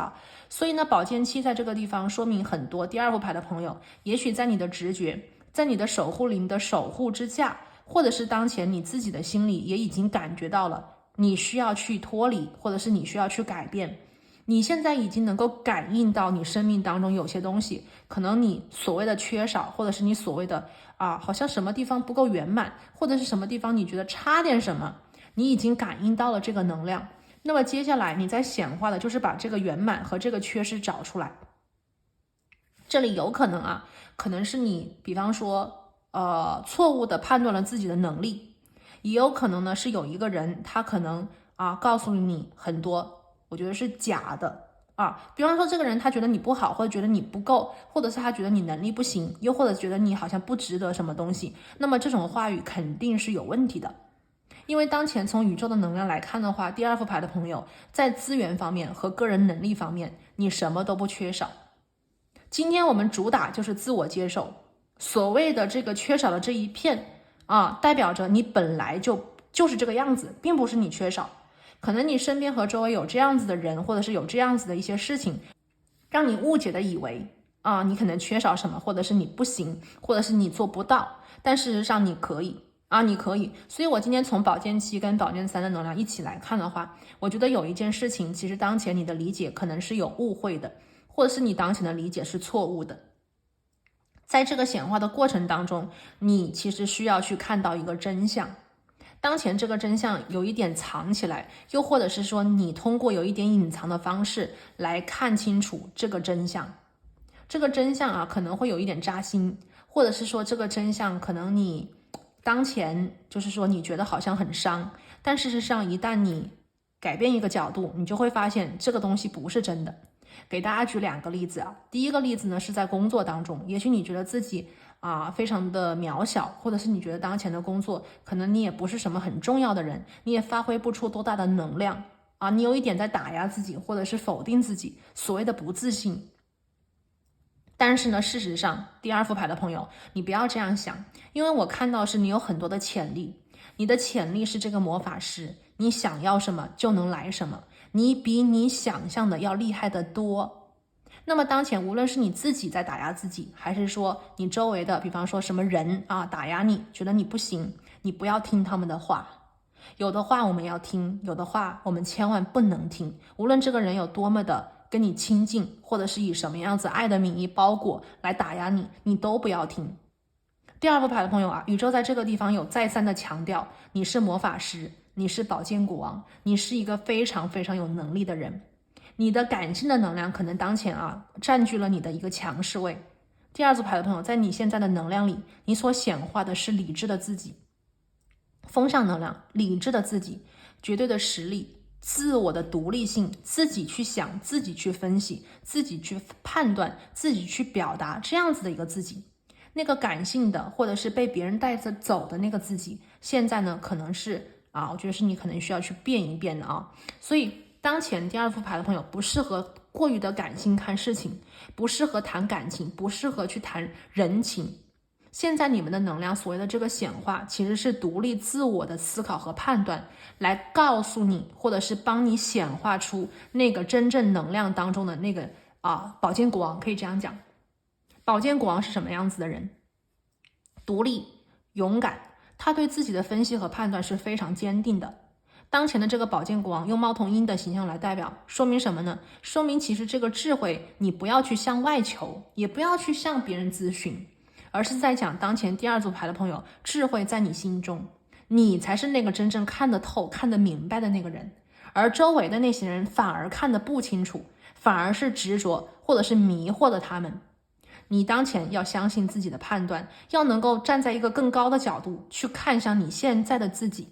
所以呢，宝剑七在这个地方说明很多第二副牌的朋友，也许在你的直觉，在你的守护灵的守护之下，或者是当前你自己的心里也已经感觉到了，你需要去脱离，或者是你需要去改变。你现在已经能够感应到你生命当中有些东西，可能你所谓的缺少，或者是你所谓的好像什么地方不够圆满，或者是什么地方你觉得差点什么，你已经感应到了这个能量。那么接下来你在显化的就是把这个圆满和这个缺失找出来。这里有可能可能是你比方说错误的判断了自己的能力，也有可能呢是有一个人他可能告诉你很多我觉得是假的比方说这个人他觉得你不好，或者觉得你不够，或者是他觉得你能力不行，又或者觉得你好像不值得什么东西，那么这种话语肯定是有问题的。因为当前从宇宙的能量来看的话，第二副牌的朋友在资源方面和个人能力方面你什么都不缺少。今天我们主打就是自我接受，所谓的这个缺少的这一片啊，代表着你本来就是这个样子，并不是你缺少。可能你身边和周围有这样子的人，或者是有这样子的一些事情，让你误解的以为啊，你可能缺少什么，或者是你不行，或者是你做不到，但事实上你可以啊，你可以。所以我今天从宝剑7跟宝剑3的能量一起来看的话，我觉得有一件事情，其实当前你的理解可能是有误会的，或者是你当前的理解是错误的。在这个显化的过程当中，你其实需要去看到一个真相。当前这个真相有一点藏起来，又或者是说你通过有一点隐藏的方式来看清楚这个真相。这个真相啊，可能会有一点扎心，或者是说这个真相可能你当前就是说你觉得好像很伤，但事实上一旦你改变一个角度，你就会发现这个东西不是真的。给大家举2个例子啊，第一个例子呢是在工作当中，也许你觉得自己非常的渺小，或者是你觉得当前的工作可能你也不是什么很重要的人，你也发挥不出多大的能量啊，你有一点在打压自己，或者是否定自己，所谓的不自信。但是呢，事实上第2副牌的朋友，你不要这样想，因为我看到是你有很多的潜力，你的潜力是这个魔法师，你想要什么就能来什么，你比你想象的要厉害得多。那么当前无论是你自己在打压自己，还是说你周围的比方说什么人打压你，觉得你不行，你不要听他们的话。有的话我们要听，有的话我们千万不能听，无论这个人有多么的跟你亲近，或者是以什么样子爱的名义包裹来打压你，你都不要听。第2副牌的朋友宇宙在这个地方有再三的强调，你是魔法师，你是宝剑国王，你是一个非常非常有能力的人。你的感性的能量可能当前占据了你的一个强势位。第2组牌的朋友，在你现在的能量里，你所显化的是理智的自己，风向能量，理智的自己，绝对的实力，自我的独立性，自己去想，自己去分析，自己去判断，自己去表达，这样子的一个自己。那个感性的或者是被别人带着走的那个自己，现在呢可能是我觉得是你可能需要去变一变的所以当前第2副牌的朋友不适合过于的感性看事情，不适合谈感情，不适合去谈人情。现在你们的能量所谓的这个显化，其实是独立自我的思考和判断，来告诉你，或者是帮你显化出那个真正能量当中的那个宝剑国王，可以这样讲。宝剑国王是什么样子的人？独立、勇敢，他对自己的分析和判断是非常坚定的。当前的这个宝剑国王用猫头鹰的形象来代表，说明什么呢？说明其实这个智慧你不要去向外求，也不要去向别人咨询，而是在讲当前第2组牌的朋友，智慧在你心中，你才是那个真正看得透、看得明白的那个人，而周围的那些人反而看得不清楚，反而是执着或者是迷惑的他们。你当前要相信自己的判断，要能够站在一个更高的角度去看向你现在的自己，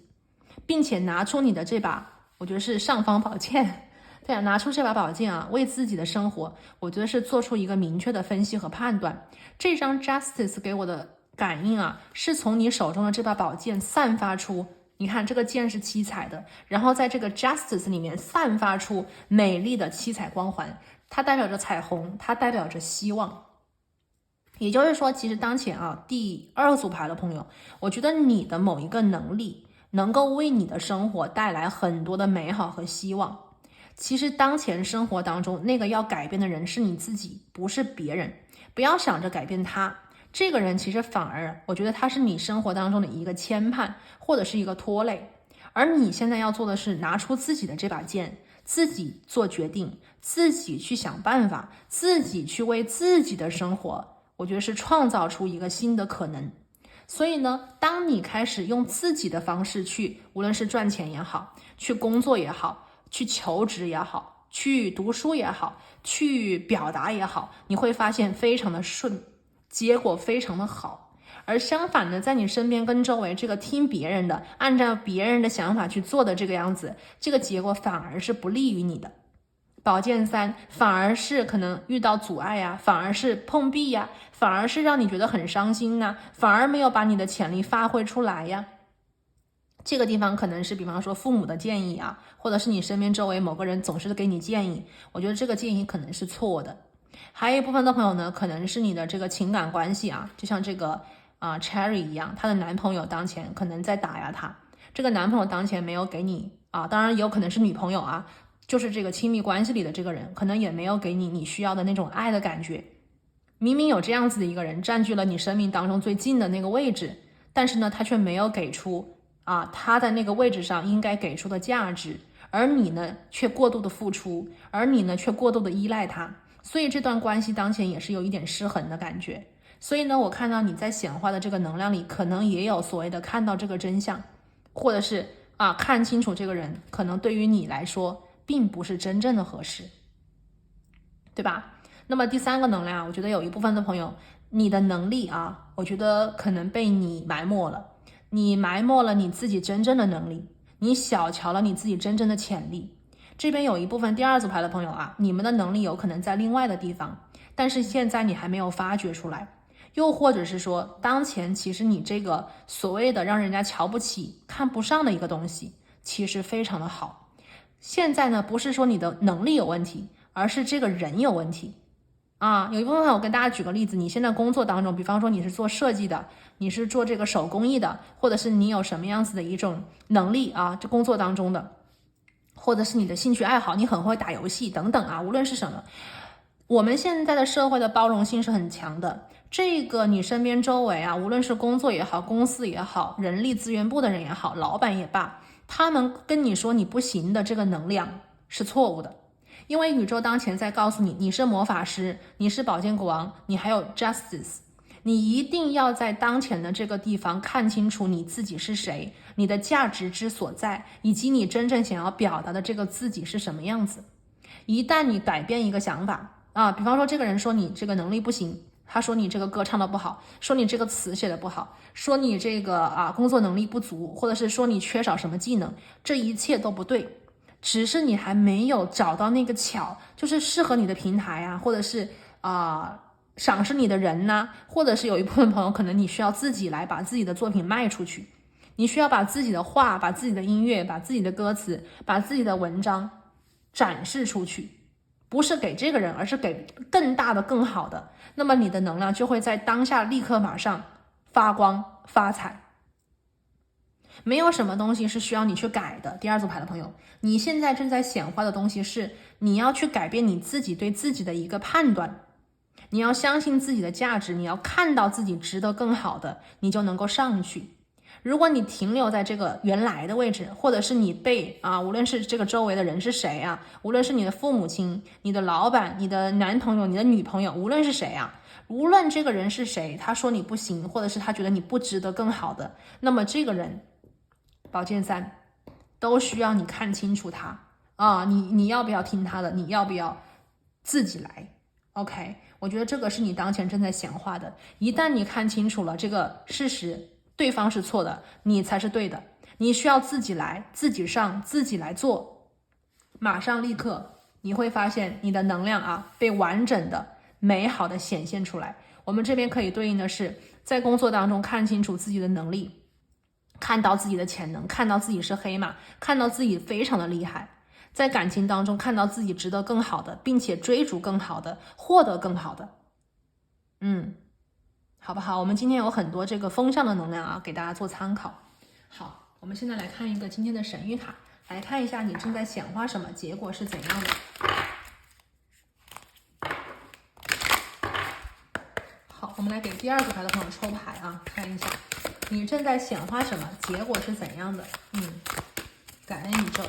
并且拿出你的这把，我觉得是尚方宝剑，对拿出这把宝剑为自己的生活，我觉得是做出一个明确的分析和判断。这张 Justice 给我的感应是从你手中的这把宝剑散发出，你看这个剑是七彩的，然后在这个 Justice 里面散发出美丽的七彩光环，它代表着彩虹，它代表着希望。也就是说，其实当前第2组牌的朋友，我觉得你的某一个能力能够为你的生活带来很多的美好和希望。其实当前生活当中那个要改变的人是你自己，不是别人。不要想着改变他，这个人其实反而我觉得他是你生活当中的一个牵绊或者是一个拖累。而你现在要做的是拿出自己的这把剑，自己做决定，自己去想办法，自己去为自己的生活，我觉得是创造出一个新的可能。所以呢，当你开始用自己的方式去，无论是赚钱也好，去工作也好，去求职也好，去读书也好，去表达也好，你会发现非常的顺，结果非常的好。而相反的，在你身边跟周围这个听别人的，按照别人的想法去做的这个样子，这个结果反而是不利于你的。宝剑3反而是可能遇到阻碍反而是碰壁反而是让你觉得很伤心反而没有把你的潜力发挥出来这个地方可能是比方说父母的建议或者是你身边周围某个人总是给你建议，我觉得这个建议可能是错的。还有一部分的朋友呢，可能是你的这个情感关系啊，就像这个Cherry 一样，她的男朋友当前可能在打压她，这个男朋友当前没有给你当然也有可能是女朋友就是这个亲密关系里的这个人，可能也没有给你需要的那种爱的感觉。明明有这样子的一个人占据了你生命当中最近的那个位置，但是呢，他却没有给出他在那个位置上应该给出的价值，而你呢却过度的付出，而你呢却过度的依赖他，所以这段关系当前也是有一点失衡的感觉。所以呢，我看到你在显化的这个能量里，可能也有所谓的看到这个真相，或者是看清楚这个人可能对于你来说并不是真正的合适，对吧？那么第三个能量，我觉得有一部分的朋友，你的能力我觉得可能被你埋没了，你埋没了你自己真正的能力，你小瞧了你自己真正的潜力。这边有一部分第二组牌的朋友你们的能力有可能在另外的地方，但是现在你还没有发掘出来，又或者是说，当前其实你这个所谓的让人家瞧不起、看不上的一个东西，其实非常的好。现在呢，不是说你的能力有问题，而是这个人有问题。有一部分我跟大家举个例子，你现在工作当中，比方说你是做设计的，你是做这个手工艺的，或者是你有什么样子的一种能力这工作当中的，或者是你的兴趣爱好，你很会打游戏等等无论是什么，我们现在的社会的包容性是很强的。这个你身边周围无论是工作也好，公司也好，人力资源部的人也好，老板也罢，他们跟你说你不行的这个能量是错误的。因为宇宙当前在告诉你，你是魔法师，你是宝剑国王，你还有 justice， 你一定要在当前的这个地方看清楚你自己是谁，你的价值之所在，以及你真正想要表达的这个自己是什么样子。一旦你改变一个想法比方说这个人说你这个能力不行，他说你这个歌唱的不好，说你这个词写的不好，说你这个工作能力不足，或者是说你缺少什么技能，这一切都不对，只是你还没有找到那个巧，就是适合你的平台或者是赏识你的人或者是有一部分朋友可能你需要自己来把自己的作品卖出去，你需要把自己的画，把自己的音乐，把自己的歌词，把自己的文章展示出去，不是给这个人，而是给更大的更好的，那么你的能量就会在当下立刻马上发光发财。没有什么东西是需要你去改的。第二组牌的朋友，你现在正在显化的东西是你要去改变你自己对自己的一个判断，你要相信自己的价值，你要看到自己值得更好的，你就能够上去。如果你停留在这个原来的位置，或者是你被无论是这个周围的人是谁无论是你的父母亲、你的老板、你的男朋友、你的女朋友，无论是谁无论这个人是谁，他说你不行，或者是他觉得你不值得更好的，那么这个人宝剑三都需要你看清楚他你要不要听他的，你要不要自己来 OK， 我觉得这个是你当前正在显化的。一旦你看清楚了这个事实，对方是错的，你才是对的，你需要自己来，自己上，自己来做，马上立刻你会发现你的能量被完整的美好的显现出来。我们这边可以对应的是在工作当中看清楚自己的能力，看到自己的潜能，看到自己是黑马，看到自己非常的厉害。在感情当中看到自己值得更好的，并且追逐更好的，获得更好的。好不好？我们今天有很多这个风向的能量给大家做参考。好，我们现在来看一个今天的神谕卡，来看一下你正在显化什么，结果是怎样的。好，我们来给第二组牌的朋友抽牌看一下你正在显化什么，结果是怎样的。感恩宇宙。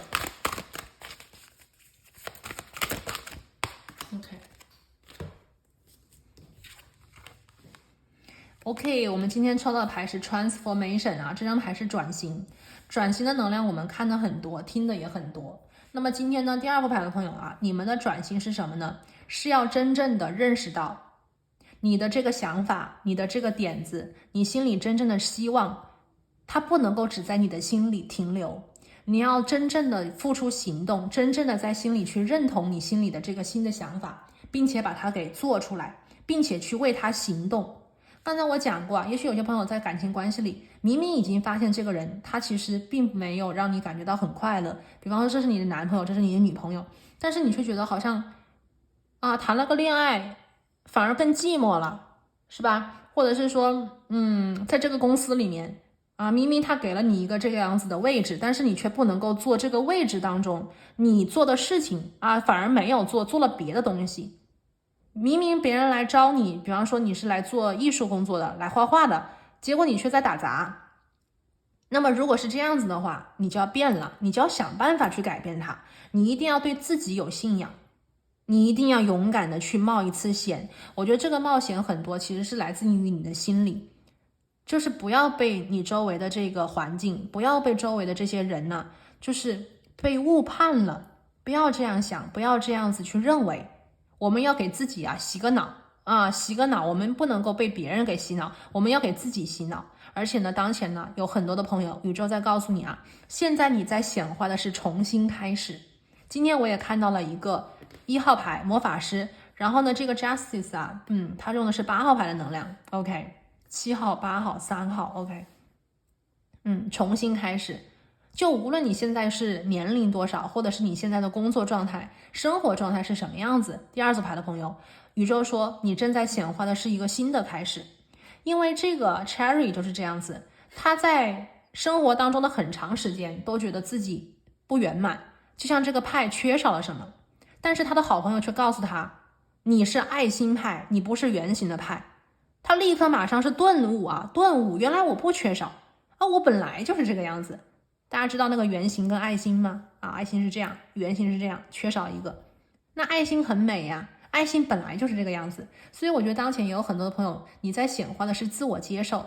OK， 我们今天抽到的牌是 Transformation 这张牌是转型。转型的能量我们看的很多，听的也很多。那么今天呢，第二副牌的朋友你们的转型是什么呢？是要真正的认识到你的这个想法，你的这个点子，你心里真正的希望，它不能够只在你的心里停留，你要真正的付出行动，真正的在心里去认同你心里的这个新的想法，并且把它给做出来，并且去为它行动。刚才我讲过也许有些朋友在感情关系里明明已经发现这个人他其实并没有让你感觉到很快乐，比方说这是你的男朋友，这是你的女朋友，但是你却觉得好像啊，谈了个恋爱反而更寂寞了，是吧？或者是说，在这个公司里面啊，明明他给了你一个这个样子的位置，但是你却不能够做这个位置当中你做的事情啊，反而没有做，做了别的东西。明明别人来招你，比方说你是来做艺术工作的，来画画的，结果你却在打杂。那么如果是这样子的话，你就要变了，你就要想办法去改变它。你一定要对自己有信仰，你一定要勇敢的去冒一次险。我觉得这个冒险很多其实是来自于你的心理，就是不要被你周围的这个环境，不要被周围的这些人呢，就是被误判了。不要这样想，不要这样子去认为。我们要给自己洗个脑啊，洗个脑。我们不能够被别人给洗脑，我们要给自己洗脑。而且呢，当前呢有很多的朋友，宇宙在告诉你现在你在显化的是重新开始。今天我也看到了一个1号牌魔法师，然后呢这个 Justice 他用的是8号牌的能量 ，OK， 7号、8号、3号 ，OK， 重新开始。就无论你现在是年龄多少，或者是你现在的工作状态、生活状态是什么样子，第2组牌的朋友，宇宙说你正在显化的是一个新的开始。因为这个 Cherry 就是这样子，他在生活当中的很长时间都觉得自己不圆满，就像这个派缺少了什么，但是他的好朋友却告诉他，你是爱心派，你不是圆形的派。他立刻马上是顿悟，原来我不缺少我本来就是这个样子。大家知道那个圆形跟爱心吗？爱心是这样，圆形是这样，缺少一个。那爱心很美呀，爱心本来就是这个样子。所以我觉得当前也有很多的朋友，你在显化的是自我接受。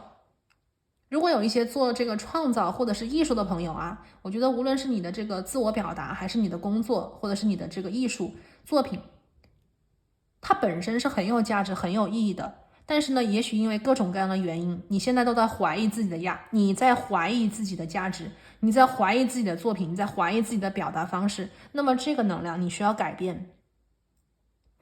如果有一些做这个创造或者是艺术的朋友我觉得无论是你的这个自我表达，还是你的工作，或者是你的这个艺术作品，它本身是很有价值、很有意义的。但是呢，也许因为各种各样的原因，你现在都在怀疑自己的你在怀疑自己的价值，你在怀疑自己的作品，你在怀疑自己的表达方式。那么这个能量你需要改变，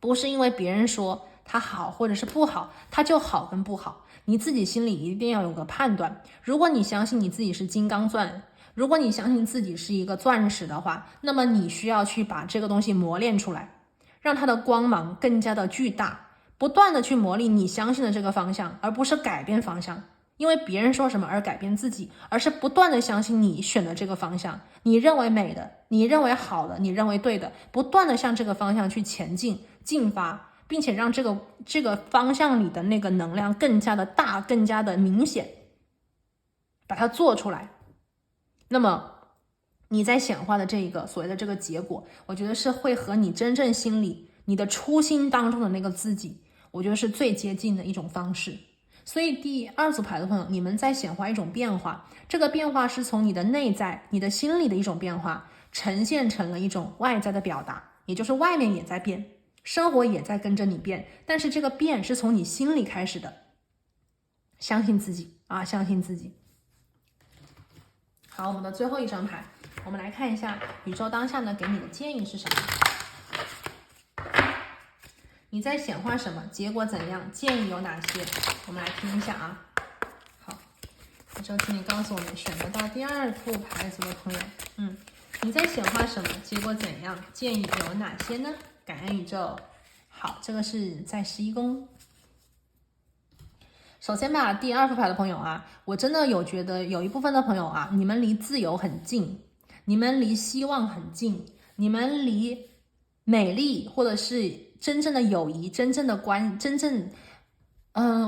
不是因为别人说它好或者是不好，它就好跟不好。你自己心里一定要有个判断。如果你相信你自己是金刚钻，如果你相信自己是一个钻石的话，那么你需要去把这个东西磨练出来，让它的光芒更加的巨大，不断的去磨砺你相信的这个方向，而不是改变方向，因为别人说什么而改变自己，而是不断的相信你选的这个方向，你认为美的，你认为好的，你认为对的，不断的向这个方向去前进进发，并且让这个方向里的那个能量更加的大，更加的明显，把它做出来。那么你在显化的这个所谓的这个结果，我觉得是会和你真正心里你的初心当中的那个自己，我觉得是最接近的一种方式。所以第2组牌的朋友，你们在显化一种变化，这个变化是从你的内在，你的心里的一种变化，呈现成了一种外在的表达，也就是外面也在变，生活也在跟着你变，但是这个变是从你心里开始的。相信自己相信自己。好，我们的最后一张牌，我们来看一下宇宙当下呢给你的建议是什么？你在显化什么？结果怎样？建议有哪些？我们来听一下好，宇宙请你告诉我们，选择到第2副牌组的朋友，你在显化什么？结果怎样？建议有哪些呢？感恩宇宙。好，这个是在11宫。首先吧，第2副牌的朋友我真的有觉得有一部分的朋友你们离自由很近，你们离希望很近，你们离美丽或者是真正的友谊，真正的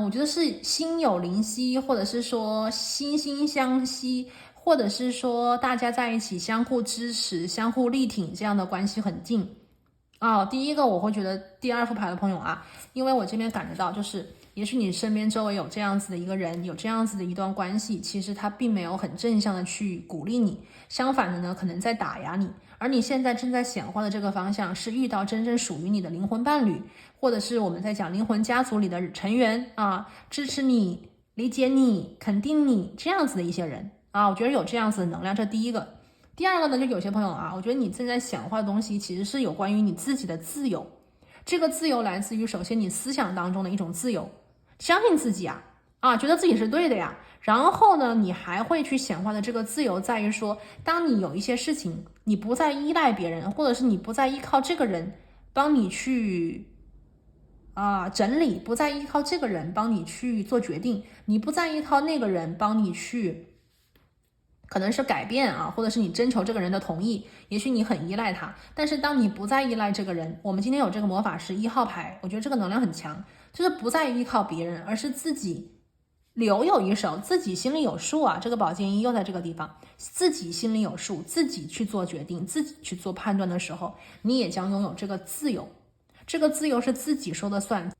我觉得是心有灵犀，或者是说惺惺相惜，或者是说大家在一起相互支持、相互力挺，这样的关系很近。第一个我会觉得第2副牌的朋友因为我这边感觉到就是也许你身边周围有这样子的一个人，有这样子的一段关系，其实他并没有很正向的去鼓励你，相反的呢可能在打压你。而你现在正在显化的这个方向是遇到真正属于你的灵魂伴侣，或者是我们在讲灵魂家族里的成员支持你、理解你、肯定你这样子的一些人我觉得有这样子的能量，这第一个。第二个呢，就有些朋友我觉得你正在显化的东西其实是有关于你自己的自由。这个自由来自于首先你思想当中的一种自由，相信自己觉得自己是对的呀。然后呢，你还会去显化的这个自由在于说，当你有一些事情你不再依赖别人，或者是你不再依靠这个人帮你去整理，不再依靠这个人帮你去做决定，你不再依靠那个人帮你去可能是改变或者是你征求这个人的同意，也许你很依赖他，但是当你不再依赖这个人，我们今天有这个魔法师1号牌，我觉得这个能量很强，就是不再依靠别人，而是自己留有一手，自己心里有数这个宝剑一又在这个地方，自己心里有数，自己去做决定，自己去做判断的时候，你也将拥有这个自由，这个自由是自己说的算。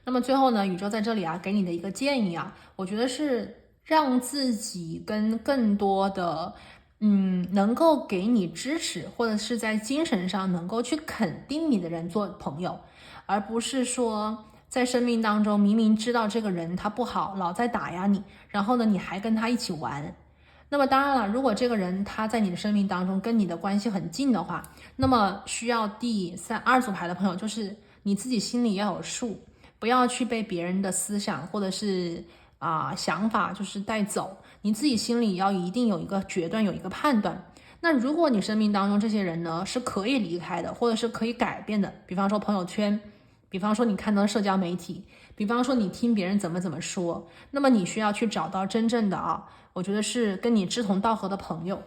那么最后呢，宇宙在这里给你的一个建议我觉得是让自己跟更多的能够给你支持，或者是在精神上能够去肯定你的人做朋友，而不是说在生命当中明明知道这个人他不好，老在打压你，然后呢你还跟他一起玩。那么当然了，如果这个人他在你的生命当中跟你的关系很近的话，那么需要2组牌的朋友，就是你自己心里要有数，不要去被别人的思想或者是想法就是带走，你自己心里要一定有一个决断，有一个判断。那如果你生命当中这些人呢是可以离开的，或者是可以改变的，比方说朋友圈，比方说你看到社交媒体，比方说你听别人怎么说，那么你需要去找到真正的我觉得是跟你志同道合的朋友。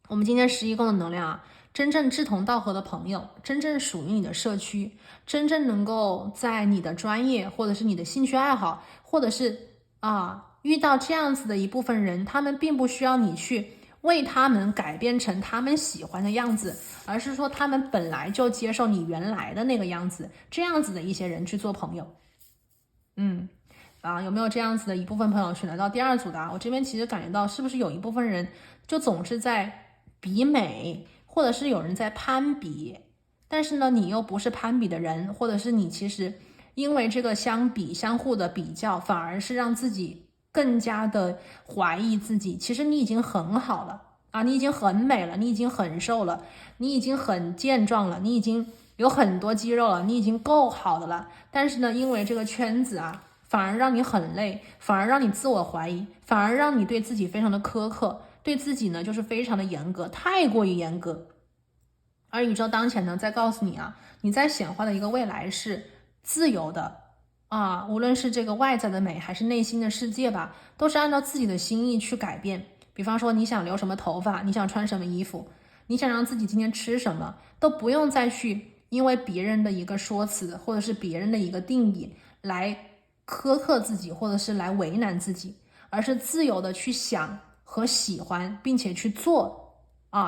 我们今天11宫的能量真正志同道合的朋友，真正属于你的社区，真正能够在你的专业或者是你的兴趣爱好，或者是遇到这样子的一部分人，他们并不需要你去为他们改变成他们喜欢的样子，而是说他们本来就接受你原来的那个样子，这样子的一些人去做朋友。有没有这样子的一部分朋友选择到第2组的我这边其实感觉到是不是有一部分人就总是在比美，或者是有人在攀比，但是呢你又不是攀比的人，或者是你其实因为这个相互的比较，反而是让自己更加的怀疑自己。其实你已经很好了你已经很美了，你已经很瘦了，你已经很健壮了，你已经有很多肌肉了，你已经够好的了，但是呢因为这个圈子反而让你很累，反而让你自我怀疑，反而让你对自己非常的苛刻，对自己呢就是非常的严格，太过于严格。而宇宙当前呢在告诉你你在显化的一个未来是自由的无论是这个外在的美还是内心的世界吧，都是按照自己的心意去改变。比方说你想留什么头发，你想穿什么衣服，你想让自己今天吃什么，都不用再去因为别人的一个说辞，或者是别人的一个定义来苛刻自己，或者是来为难自己，而是自由的去想和喜欢，并且去做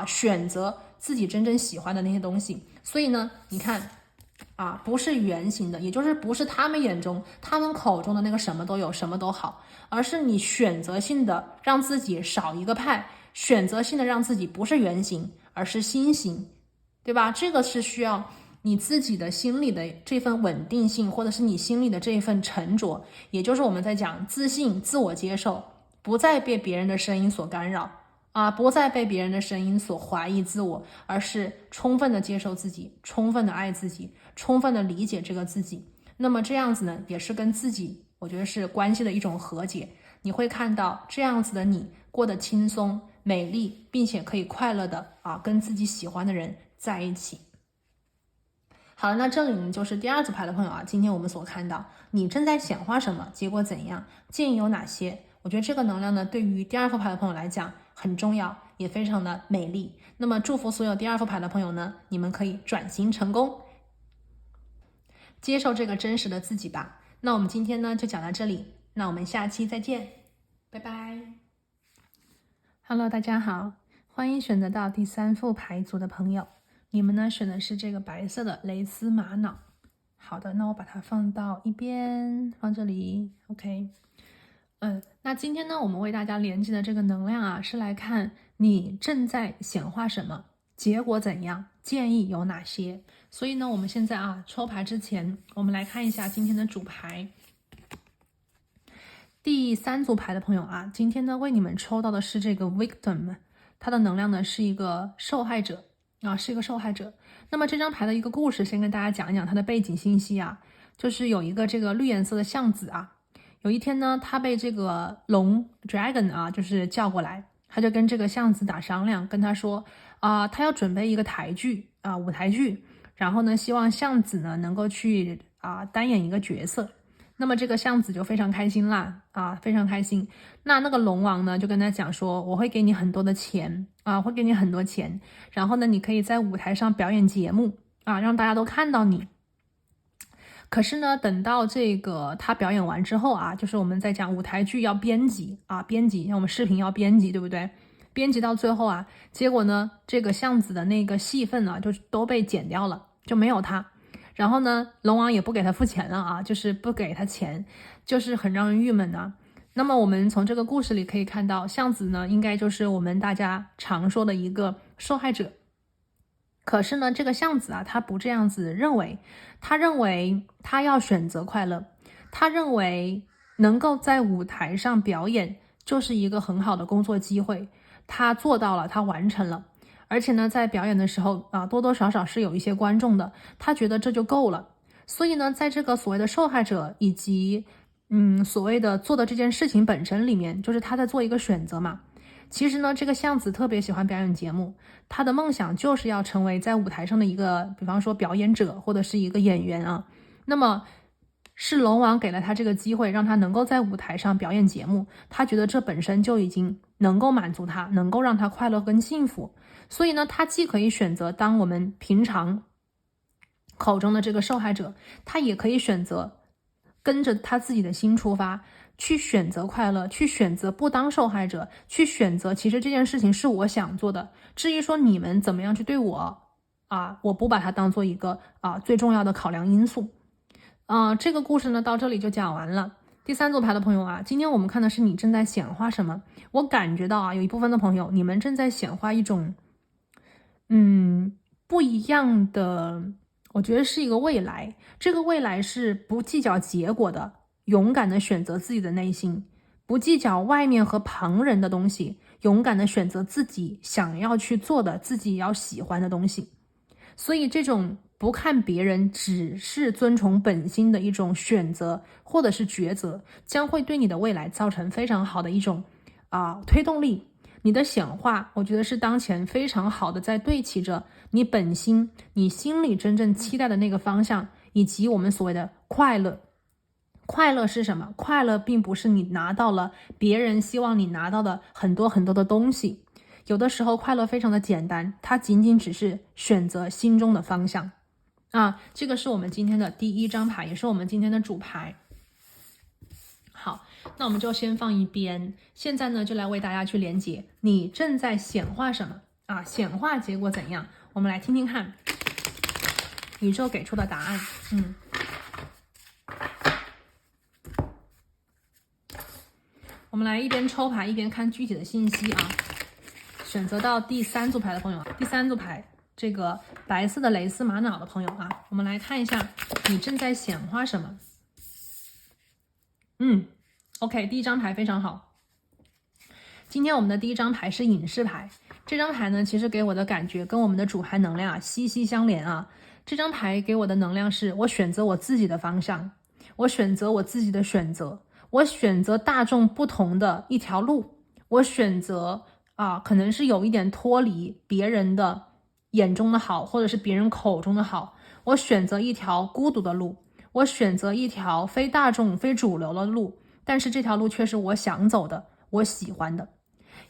选择自己真正喜欢的那些东西。所以呢你看不是圆形的，也就是不是他们眼中他们口中的那个什么都有什么都好，而是你选择性的让自己少一个派，选择性的让自己不是圆形而是心形，对吧？这个是需要你自己的心里的这份稳定性，或者是你心里的这一份沉着，也就是我们在讲自信、自我接受，不再被别人的声音所干扰不再被别人的声音所怀疑自我，而是充分的接受自己，充分的爱自己，充分的理解这个自己。那么这样子呢也是跟自己我觉得是关系的一种和解，你会看到这样子的你过得轻松美丽，并且可以快乐的跟自己喜欢的人在一起。好了，那这里呢就是第2组牌的朋友今天我们所看到你正在显化什么，结果怎样，建议有哪些。我觉得这个能量呢对于第2副牌的朋友来讲很重要，也非常的美丽。那么祝福所有第2副牌的朋友呢，你们可以转型成功，接受这个真实的自己吧。那我们今天呢就讲到这里，那我们下期再见，拜拜。Hello， 大家好，欢迎选择到第3副牌组的朋友，你们呢选的是这个白色的蕾丝玛瑙。好的，那我把它放到一边，放这里 OK。那今天呢我们为大家连接的这个能量是来看你正在显化什么，结果怎样，建议有哪些。所以呢我们现在抽牌之前，我们来看一下今天的主牌。第3组牌的朋友今天呢为你们抽到的是这个 victim， 它的能量呢是一个受害者是一个受害者。那么这张牌的一个故事先跟大家讲一讲它的背景信息就是有一个这个绿颜色的橡子有一天呢他被这个龙 dragon 就是叫过来，他就跟这个橡子打商量，跟他说他要准备一个台剧舞台剧，然后呢希望橡子呢能够去单演一个角色。那么这个向子就非常开心啦，非常开心。那个龙王呢就跟他讲说，我会给你很多的钱会给你很多钱，然后呢你可以在舞台上表演节目让大家都看到你。可是呢，等到这个他表演完之后就是我们在讲舞台剧要编辑编辑，像我们视频要编辑，对不对？编辑到最后结果呢，这个向子的那个戏份就都被剪掉了，就没有他。然后呢，龙王也不给他付钱了就是不给他钱，就是很让人郁闷的。那么我们从这个故事里可以看到，向子呢，应该就是我们大家常说的一个受害者。可是呢，这个向子他不这样子认为，他认为他要选择快乐，他认为能够在舞台上表演就是一个很好的工作机会，他做到了，他完成了。而且呢，在表演的时候多多少少是有一些观众的，他觉得这就够了。所以呢，在这个所谓的受害者以及所谓的做的这件事情本身里面，就是他在做一个选择嘛。其实呢，这个向子特别喜欢表演节目，他的梦想就是要成为在舞台上的一个，比方说表演者或者是一个演员那么是龙王给了他这个机会，让他能够在舞台上表演节目，他觉得这本身就已经能够满足他，能够让他快乐跟幸福。所以呢，他既可以选择当我们平常口中的这个受害者，他也可以选择跟着他自己的心出发，去选择快乐，去选择不当受害者，去选择其实这件事情是我想做的。至于说你们怎么样去对我我不把它当做一个最重要的考量因素。这个故事呢到这里就讲完了。第三组牌的朋友今天我们看的是你正在显化什么。我感觉到有一部分的朋友，你们正在显化一种不一样的，我觉得是一个未来。这个未来是不计较结果的，勇敢的选择自己的内心，不计较外面和旁人的东西，勇敢的选择自己想要去做的，自己要喜欢的东西。所以这种不看别人，只是遵从本心的一种选择或者是抉择，将会对你的未来造成非常好的一种推动力。你的显化我觉得是当前非常好的，在对齐着你本心，你心里真正期待的那个方向，以及我们所谓的快乐。快乐是什么？快乐并不是你拿到了别人希望你拿到的很多很多的东西，有的时候快乐非常的简单，它仅仅只是选择心中的方向这个是我们今天的第一张牌，也是我们今天的主牌。好，那我们就先放一边。现在呢，就来为大家去连接你正在显化什么显化结果怎样？我们来听听看宇宙给出的答案。我们来一边抽牌一边看具体的信息选择到第三组牌的朋友第三组牌这个白色的蕾丝玛瑙的朋友我们来看一下你正在显化什么。OK， 第一张牌非常好。今天我们的第一张牌是隐士牌，这张牌呢其实给我的感觉跟我们的主牌能量息息相连这张牌给我的能量是我选择我自己的方向，我选择我自己的选择，我选择大众不同的一条路，我选择可能是有一点脱离别人的眼中的好，或者是别人口中的好，我选择一条孤独的路，我选择一条非大众非主流的路，但是这条路却是我想走的，我喜欢的。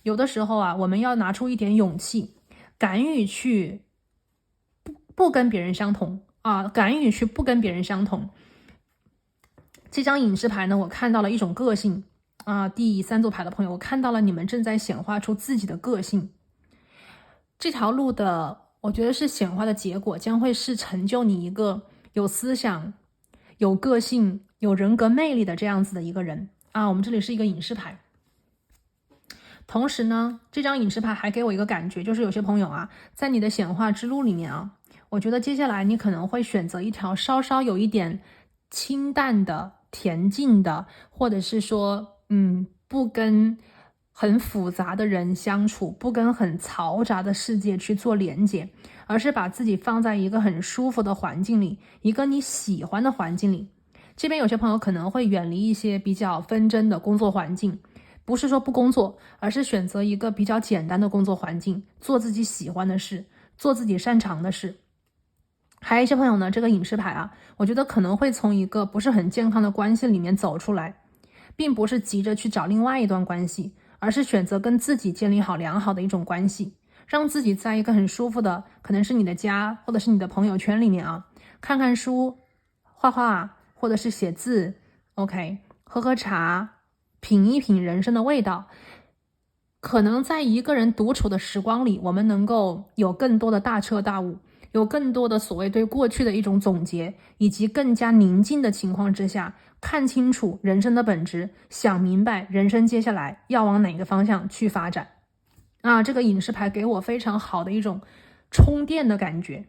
有的时候我们要拿出一点勇气，敢于去不跟别人相同敢于去不跟别人相同。这张隐士牌呢，我看到了一种个性第三组牌的朋友，我看到了你们正在显化出自己的个性。这条路的我觉得是显化的结果，将会是成就你一个有思想、有个性、有人格魅力的这样子的一个人我们这里是一个隐士牌。同时呢，这张隐士牌还给我一个感觉，就是有些朋友在你的显化之路里面我觉得接下来你可能会选择一条稍稍有一点清淡的、恬静的，或者是说不跟很复杂的人相处，不跟很嘈杂的世界去做连接，而是把自己放在一个很舒服的环境里，一个你喜欢的环境里。这边有些朋友可能会远离一些比较纷争的工作环境，不是说不工作，而是选择一个比较简单的工作环境，做自己喜欢的事，做自己擅长的事。还有一些朋友呢，这个隐士牌啊，我觉得可能会从一个不是很健康的关系里面走出来，并不是急着去找另外一段关系，而是选择跟自己建立好良好的一种关系，让自己在一个很舒服的，可能是你的家或者是你的朋友圈里面啊，看看书、画画或者是写字 ，OK， 喝喝茶，品一品人生的味道。可能在一个人独处的时光里，我们能够有更多的大彻大悟，有更多的所谓对过去的一种总结，以及更加宁静的情况之下，看清楚人生的本质，想明白人生接下来要往哪个方向去发展。这个隐士牌给我非常好的一种充电的感觉。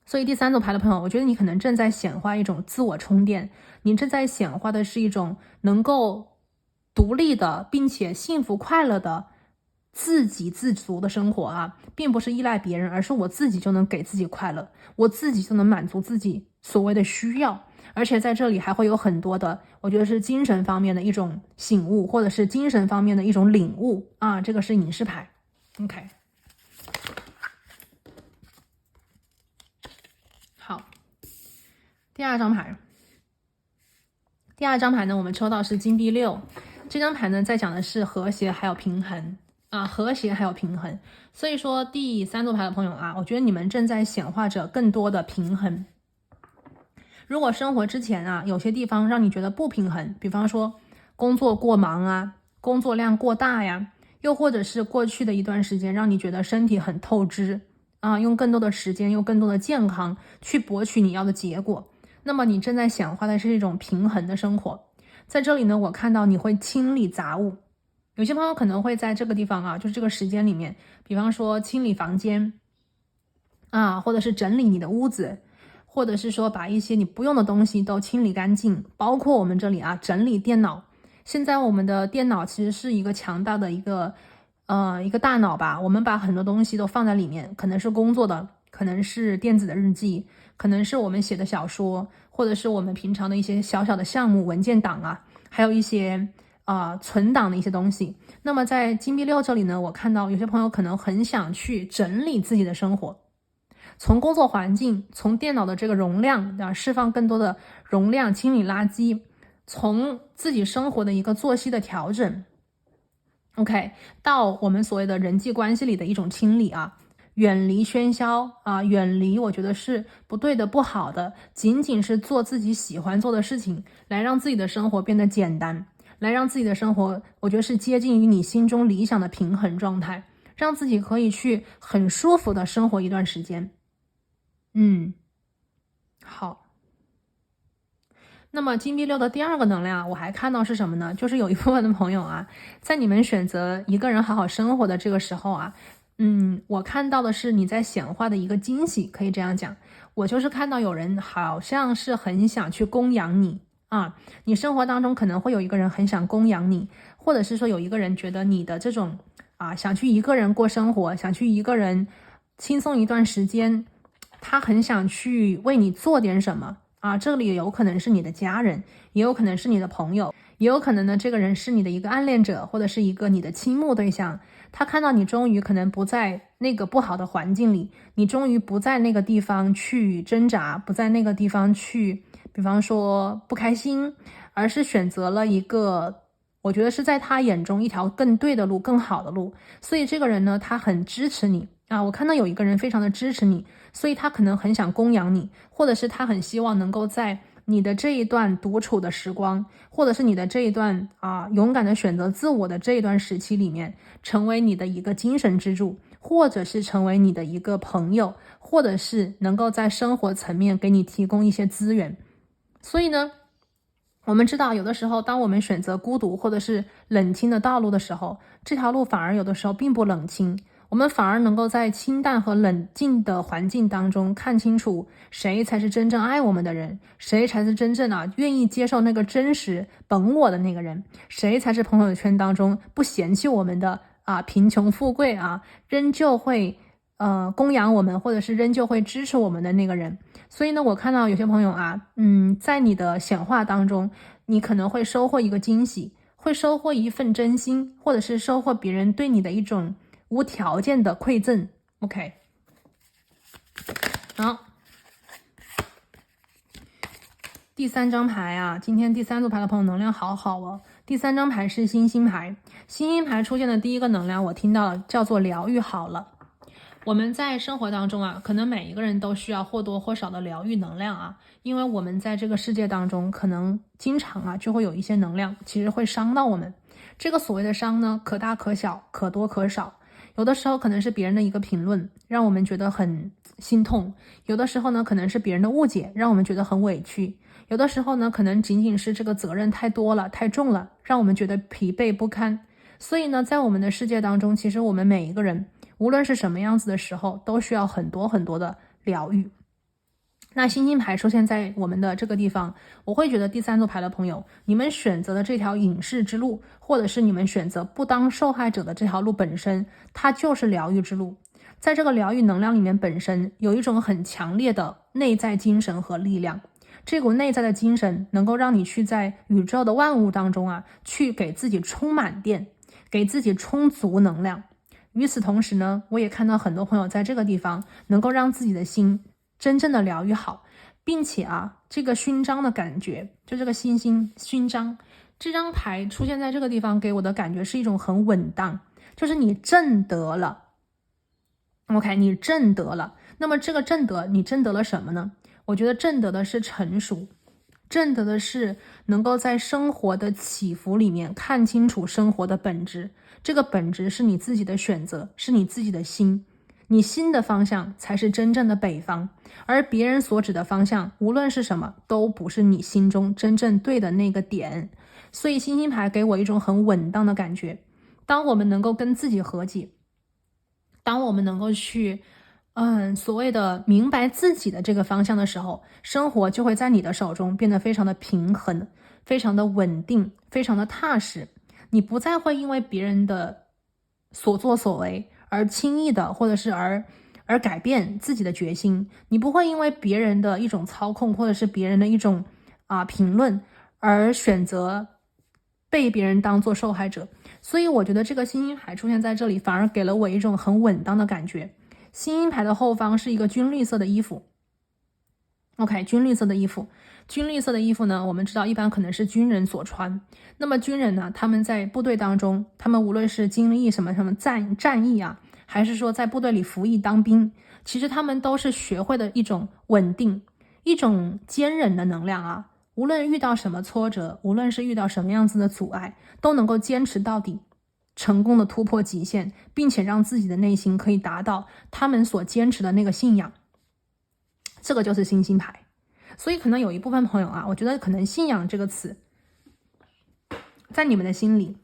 所以第三组牌的朋友，我觉得你可能正在显化一种自我充电，你正在显化的是一种能够独立的并且幸福快乐的自给自足的生活啊，并不是依赖别人，而是我自己就能给自己快乐，我自己就能满足自己所谓的需要。而且在这里还会有很多的，我觉得是精神方面的一种醒悟，或者是精神方面的一种领悟啊，这个是隐士牌。 OK， 好，第二张牌呢，我们抽到是金币6，这张牌呢在讲的是和谐还有平衡啊，和谐还有平衡。所以说第三组牌的朋友啊，我觉得你们正在显化着更多的平衡。如果生活之前啊，有些地方让你觉得不平衡，比方说工作过忙啊，工作量过大呀，又或者是过去的一段时间让你觉得身体很透支啊，用更多的时间，用更多的健康去博取你要的结果，那么你正在显化的是一种平衡的生活。在这里呢，我看到你会清理杂物，有些朋友可能会在这个地方啊，就是这个时间里面，比方说清理房间啊，或者是整理你的屋子，或者是说把一些你不用的东西都清理干净，包括我们这里啊，整理电脑。现在我们的电脑其实是一个强大的一个大脑吧，我们把很多东西都放在里面，可能是工作的，可能是电子的日记，可能是我们写的小说，或者是我们平常的一些小小的项目文件档啊，还有一些存档的一些东西。那么在金币6这里呢，我看到有些朋友可能很想去整理自己的生活，从工作环境，从电脑的这个容量释放更多的容量，清理垃圾，从自己生活的一个作息的调整 OK， 到我们所谓的人际关系里的一种清理啊，远离喧嚣啊，远离我觉得是不对的、不好的，仅仅是做自己喜欢做的事情，来让自己的生活变得简单，来让自己的生活我觉得是接近于你心中理想的平衡状态，让自己可以去很舒服的生活一段时间。好。那么金币6的第二个能量我还看到是什么呢？就是有一部分的朋友啊，在你们选择一个人好好生活的这个时候啊，我看到的是你在显化的一个惊喜，可以这样讲。我就是看到有人好像是很想去供养你啊，你生活当中可能会有一个人很想供养你，或者是说有一个人觉得你的这种想去一个人过生活，想去一个人轻松一段时间，他很想去为你做点什么这里有可能是你的家人，也有可能是你的朋友，也有可能呢这个人是你的一个暗恋者，或者是一个你的倾慕对象。他看到你终于可能不在那个不好的环境里，你终于不在那个地方去挣扎，不在那个地方去比方说不开心，而是选择了一个我觉得是在他眼中一条更对的路，更好的路。所以这个人呢，他很支持你我看到有一个人非常的支持你，所以他可能很想供养你，或者是他很希望能够在你的这一段独处的时光，或者是你的这一段勇敢的选择自我的这一段时期里面，成为你的一个精神支柱，或者是成为你的一个朋友，或者是能够在生活层面给你提供一些资源。所以呢，我们知道有的时候当我们选择孤独或者是冷清的道路的时候，这条路反而有的时候并不冷清，我们反而能够在清淡和冷静的环境当中看清楚谁才是真正爱我们的人，谁才是真正愿意接受那个真实本我的那个人，谁才是朋友圈当中不嫌弃我们的贫穷富贵仍旧会供养我们，或者是仍旧会支持我们的那个人。所以呢，我看到有些朋友在你的显化当中，你可能会收获一个惊喜，会收获一份真心，或者是收获别人对你的一种无条件的馈赠。 OK， 好，第3张牌啊，今天第3组牌的朋友能量好好哦。第3张牌是星星牌，星星牌出现的第一个能量我听到了，叫做疗愈好了。我们在生活当中啊，可能每一个人都需要或多或少的疗愈能量啊，因为我们在这个世界当中，可能经常啊就会有一些能量，其实会伤到我们。这个所谓的伤呢，可大可小，可多可少。有的时候可能是别人的一个评论，让我们觉得很心痛；有的时候呢，可能是别人的误解，让我们觉得很委屈；有的时候呢，可能仅仅是这个责任太多了、太重了，让我们觉得疲惫不堪。所以呢，在我们的世界当中，其实我们每一个人，无论是什么样子的时候，都需要很多很多的疗愈。那星星牌出现在我们的这个地方，我会觉得第3组牌的朋友，你们选择的这条隐士之路，或者是你们选择不当受害者的这条路本身，它就是疗愈之路。在这个疗愈能量里面，本身有一种很强烈的内在精神和力量，这股内在的精神能够让你去在宇宙的万物当中啊，去给自己充满电，给自己充足能量。与此同时呢，我也看到很多朋友在这个地方能够让自己的心真正的疗愈好，并且啊，这个勋章的感觉，就这个星星勋章这张牌出现在这个地方，给我的感觉是一种很稳当，就是你正得了。OK， 你正得了。那么这个正得，你正得了什么呢？我觉得正得的是成熟，正得的是能够在生活的起伏里面看清楚生活的本质。这个本质是你自己的选择，是你自己的心。你心的方向才是真正的北方，而别人所指的方向，无论是什么，都不是你心中真正对的那个点。所以星星牌给我一种很稳当的感觉。当我们能够跟自己和解，当我们能够去所谓的明白自己的这个方向的时候，生活就会在你的手中变得非常的平衡，非常的稳定，非常的踏实。你不再会因为别人的所作所为而轻易的，或者是而改变自己的决心。你不会因为别人的一种操控，或者是别人的一种评论而选择被别人当作受害者。所以我觉得这个星星牌出现在这里，反而给了我一种很稳当的感觉。星星牌的后方是一个军绿色的衣服。OK， 军绿色的衣服。军绿色的衣服呢，我们知道一般可能是军人所穿。那么军人呢，他们在部队当中，他们无论是经历什么战役啊，还是说在部队里服役当兵，其实他们都是学会的一种稳定，一种坚韧的能量啊。无论遇到什么挫折，无论是遇到什么样子的阻碍，都能够坚持到底，成功的突破极限，并且让自己的内心可以达到他们所坚持的那个信仰。这个就是星星牌。所以可能有一部分朋友啊，我觉得可能信仰这个词在你们的心里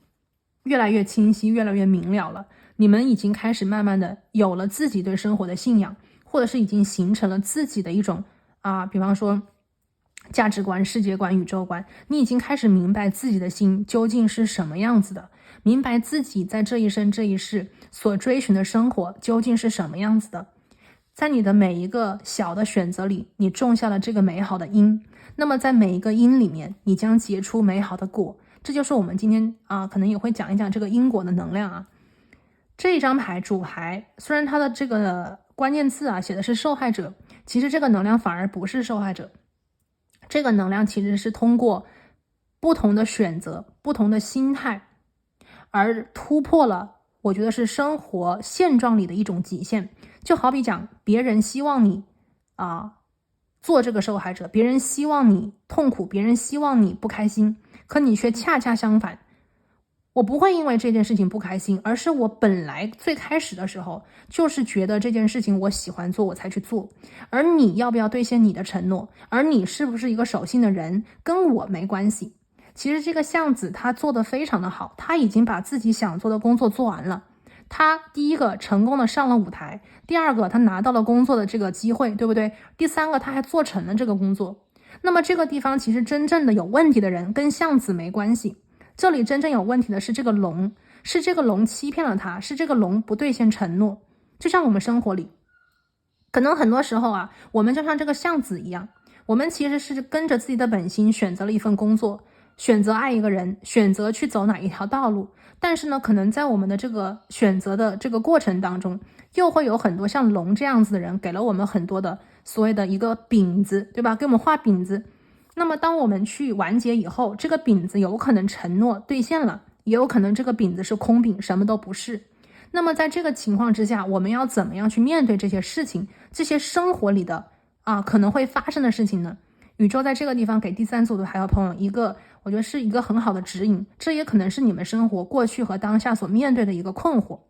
越来越清晰，越来越明了了。你们已经开始慢慢的有了自己对生活的信仰，或者是已经形成了自己的一种比方说价值观、世界观、宇宙观。你已经开始明白自己的心究竟是什么样子的，明白自己在这一生这一世所追寻的生活究竟是什么样子的。在你的每一个小的选择里，你种下了这个美好的因，那么在每一个因里面，你将结出美好的果。这就是我们今天可能也会讲一讲这个因果的能量啊。这一张牌主牌，虽然它的这个关键字写的是受害者，其实这个能量反而不是受害者。这个能量其实是通过不同的选择、不同的心态，而突破了我觉得是生活现状里的一种极限。就好比讲，别人希望你做这个受害者，别人希望你痛苦，别人希望你不开心，可你却恰恰相反。我不会因为这件事情不开心，而是我本来最开始的时候就是觉得这件事情我喜欢做，我才去做。而你要不要兑现你的承诺，而你是不是一个守信的人，跟我没关系。其实这个巷子他做得非常的好，他已经把自己想做的工作做完了。他第一个成功的上了舞台，第二个他拿到了工作的这个机会，对不对？第三个他还做成了这个工作。那么这个地方其实真正的有问题的人跟巷子没关系，这里真正有问题的是这个龙，是这个龙欺骗了他，是这个龙不兑现承诺。就像我们生活里，可能很多时候我们就像这个巷子一样，我们其实是跟着自己的本心选择了一份工作，选择爱一个人，选择去走哪一条道路。但是呢，可能在我们的这个选择的这个过程当中，又会有很多像龙这样子的人给了我们很多的所谓的一个饼子，对吧？给我们画饼子，那么当我们去完结以后，这个饼子有可能承诺兑现了，也有可能这个饼子是空饼，什么都不是。那么在这个情况之下，我们要怎么样去面对这些事情，这些生活里的可能会发生的事情呢？宇宙在这个地方给第三组的海外朋友一个，我觉得是一个很好的指引，这也可能是你们生活过去和当下所面对的一个困惑。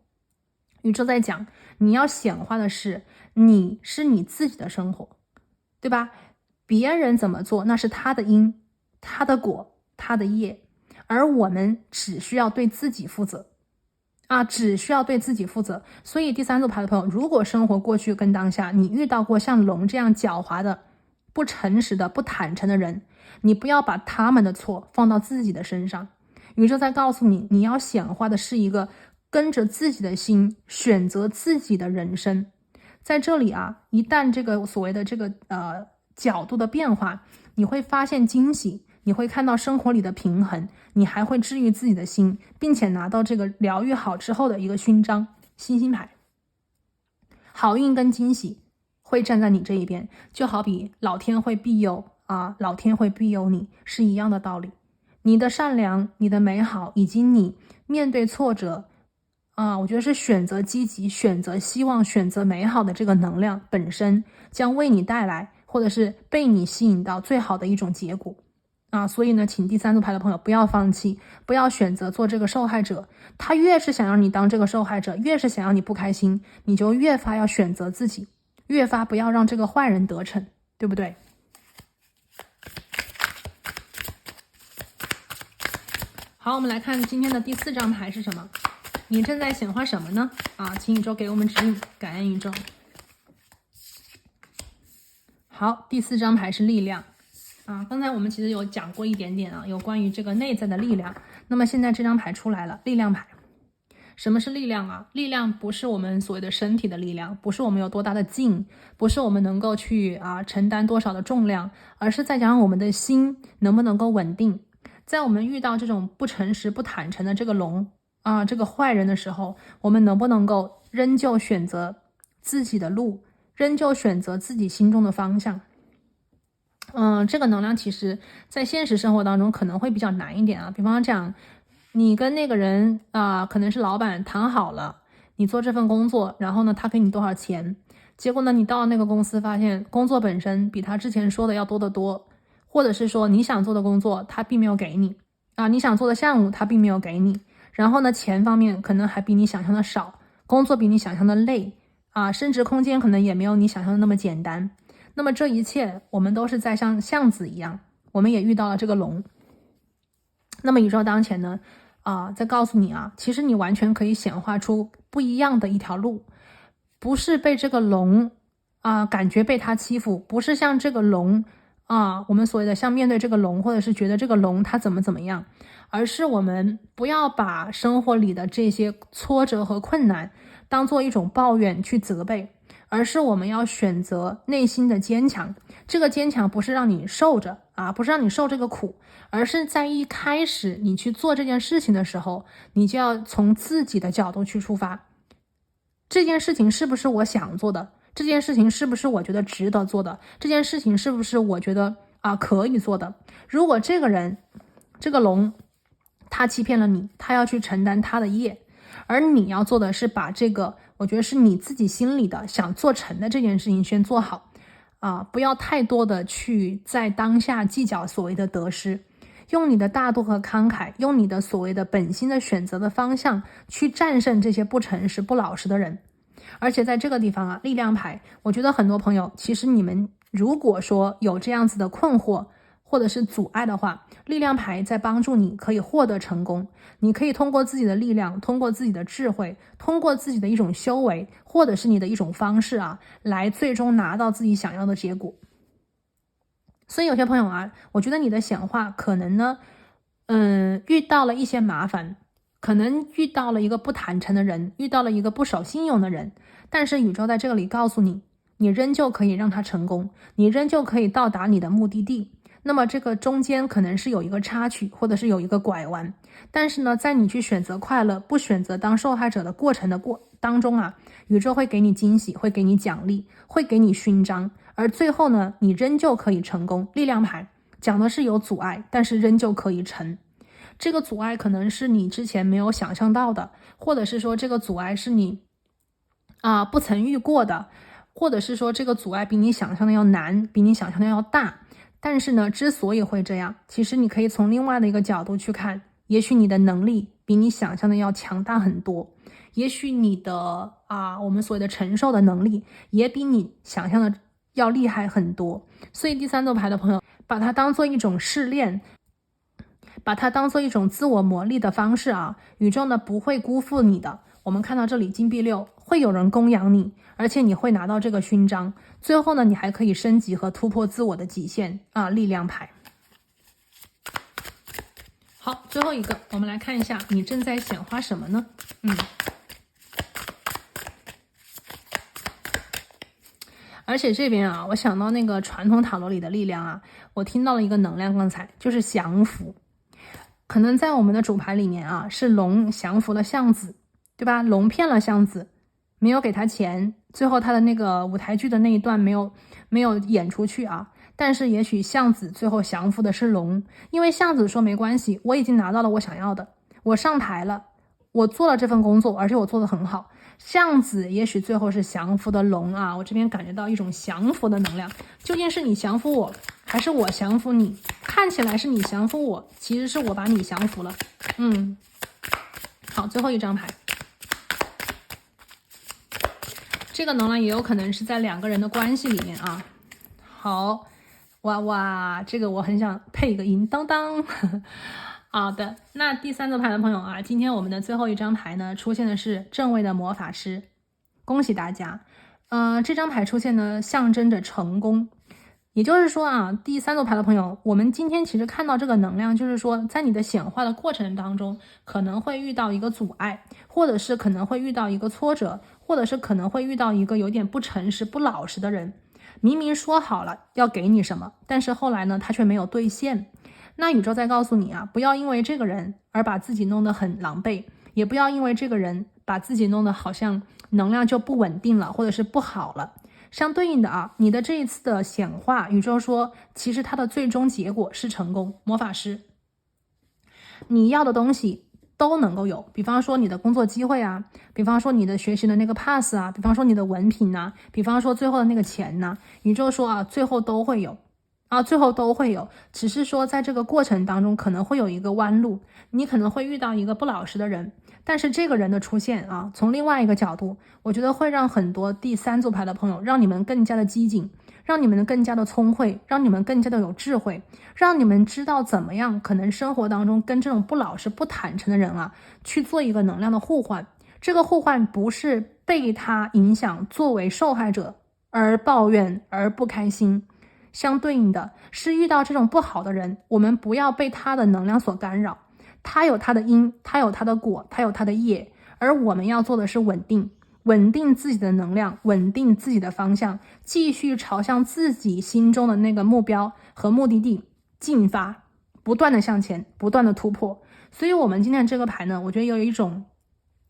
宇宙在讲，你要显化的是你是你自己的生活，对吧？别人怎么做那是他的因，他的果，他的业，而我们只需要对自己负责只需要对自己负责。所以第三组牌的朋友，如果生活过去跟当下你遇到过像龙这样狡猾的、不诚实的、不坦诚的人，你不要把他们的错放到自己的身上。宇宙在告诉你，你要显化的是一个跟着自己的心选择自己的人生。在这里一旦这个所谓的这个角度的变化，你会发现惊喜，你会看到生活里的平衡，你还会治愈自己的心，并且拿到这个疗愈好之后的一个勋章，星星牌。好运跟惊喜会站在你这一边，就好比老天会庇佑老天会庇佑你是一样的道理。你的善良，你的美好，以及你面对挫折我觉得是选择积极、选择希望、选择美好的这个能量本身将为你带来，或者是被你吸引到最好的一种结果所以呢，请第三组牌的朋友不要放弃，不要选择做这个受害者。他越是想让你当这个受害者，越是想让你不开心，你就越发要选择自己，越发不要让这个坏人得逞，对不对？好，我们来看今天的第4张牌是什么？你正在显化什么呢？请宇宙给我们指引，感恩宇宙。好，第4张牌是力量刚才我们其实有讲过一点点有关于这个内在的力量。那么现在这张牌出来了，力量牌。什么是力量力量不是我们所谓的身体的力量，不是我们有多大的劲，不是我们能够去承担多少的重量，而是在讲我们的心能不能够稳定。在我们遇到这种不诚实、不坦诚的这个龙这个坏人的时候，我们能不能够仍旧选择自己的路，仍旧选择自己心中的方向？这个能量其实在现实生活当中可能会比较难一点比方讲，你跟那个人可能是老板谈好了，你做这份工作，然后呢他给你多少钱，结果呢你到那个公司发现工作本身比他之前说的要多得多，或者是说你想做的工作他并没有给你你想做的项目他并没有给你，然后呢钱方面可能还比你想象的少，工作比你想象的累升职空间可能也没有你想象的那么简单。那么这一切我们都是在像巷子一样，我们也遇到了这个龙。那么宇宙当前呢在告诉你其实你完全可以显化出不一样的一条路，不是被这个龙感觉被他欺负，不是像这个龙我们所谓的像面对这个龙，或者是觉得这个龙它怎么样，而是我们不要把生活里的这些挫折和困难当做一种抱怨去责备，而是我们要选择内心的坚强。这个坚强不是让你受着不是让你受这个苦，而是在一开始你去做这件事情的时候，你就要从自己的角度去出发。这件事情是不是我想做的？这件事情是不是我觉得值得做的？这件事情是不是我觉得可以做的？如果这个人，这个龙，他欺骗了你，他要去承担他的业，而你要做的是把这个我觉得是你自己心里的想做成的这件事情先做好不要太多的去在当下计较所谓的得失，用你的大度和慷慨，用你的所谓的本心的选择的方向去战胜这些不诚实不老实的人。而且在这个地方力量牌，我觉得很多朋友其实你们如果说有这样子的困惑或者是阻碍的话，力量牌在帮助你可以获得成功。你可以通过自己的力量，通过自己的智慧，通过自己的一种修为，或者是你的一种方式来最终拿到自己想要的结果。所以有些朋友我觉得你的显化可能呢遇到了一些麻烦，可能遇到了一个不坦诚的人，遇到了一个不守信用的人，但是宇宙在这里告诉你，你仍旧可以让他成功，你仍旧可以到达你的目的地。那么这个中间可能是有一个插曲，或者是有一个拐弯，但是呢在你去选择快乐不选择当受害者的过程的当中宇宙会给你惊喜，会给你奖励，会给你勋章，而最后呢你仍旧可以成功。力量牌讲的是有阻碍，但是仍旧可以成。这个阻碍可能是你之前没有想象到的，或者是说这个阻碍是你不曾遇过的，或者是说这个阻碍比你想象的要难，比你想象的要大。但是呢，之所以会这样，其实你可以从另外的一个角度去看，也许你的能力比你想象的要强大很多，也许你的我们所谓的承受的能力也比你想象的要厉害很多。所以第三组牌的朋友，把它当做一种试炼，把它当做一种自我磨砺的方式宇宙呢不会辜负你的。我们看到这里金币6，会有人供养你，而且你会拿到这个勋章。最后呢，你还可以升级和突破自我的极限力量牌。好，最后一个，我们来看一下你正在显化什么呢？而且这边我想到那个传统塔罗里的力量我听到了一个能量，刚才就是降服。可能在我们的主牌里面是龙降服了橡子，对吧？龙骗了橡子，没有给他钱，最后他的那个舞台剧的那一段没有演出去但是也许橡子最后降服的是龙，因为橡子说没关系，我已经拿到了我想要的，我上台了，我做了这份工作，而且我做得很好。橡子也许最后是降服的龙我这边感觉到一种降服的能量。究竟是你降服我，还是我降服你？看起来是你降服我，其实是我把你降服了。好，最后一张牌，这个能量也有可能是在两个人的关系里面好，哇，这个我很想配一个音当当。好的，那第三个牌的朋友今天我们的最后一张牌呢，出现的是正位的魔法师，恭喜大家。这张牌出现呢，象征着成功。也就是说第三组牌的朋友，我们今天其实看到这个能量，就是说在你的显化的过程当中，可能会遇到一个阻碍，或者是可能会遇到一个挫折，或者是可能会遇到一个有点不诚实、不老实的人。明明说好了要给你什么，但是后来呢，他却没有兑现。那宇宙在告诉你不要因为这个人而把自己弄得很狼狈，也不要因为这个人把自己弄得好像能量就不稳定了，或者是不好了。相对应的你的这一次的显化，宇宙说其实它的最终结果是成功。魔法师，你要的东西都能够有，比方说你的工作机会比方说你的学习的那个 pass 比方说你的文凭比方说最后的那个钱宇宙说最后都会有最后都会有，只是说在这个过程当中可能会有一个弯路，你可能会遇到一个不老实的人，但是这个人的出现从另外一个角度，我觉得会让很多第三组牌的朋友，让你们更加的机警，让你们更加的聪慧，让你们更加的有智慧，让你们知道怎么样可能生活当中跟这种不老实不坦诚的人去做一个能量的互换。这个互换不是被他影响作为受害者而抱怨而不开心，相对应的是遇到这种不好的人，我们不要被他的能量所干扰，他有他的因，他有他的果，他有他的业，而我们要做的是稳定自己的能量，稳定自己的方向，继续朝向自己心中的那个目标和目的地进发，不断的向前，不断的突破。所以我们今天这个牌呢，我觉得有一种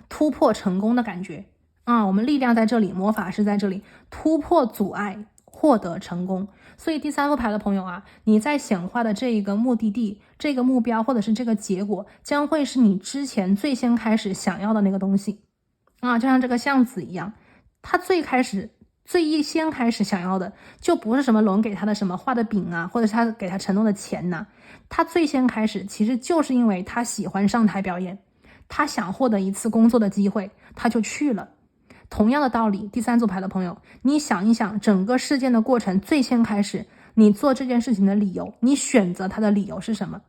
突破成功的感觉我们力量在这里，魔法师在这里，突破阻碍，获得成功。所以第三副牌的朋友你在显化的这一个目的地，这个目标或者是这个结果，将会是你之前最先开始想要的那个东西就像这个橡子一样，他最先开始想要的就不是什么龙给他的什么画的饼或者是他给他承诺的钱他最先开始其实就是因为他喜欢上台表演，他想获得一次工作的机会，他就去了。同样的道理，第三组牌的朋友，你想一想整个事件的过程，最先开始你做这件事情的理由，你选择他的理由是什么？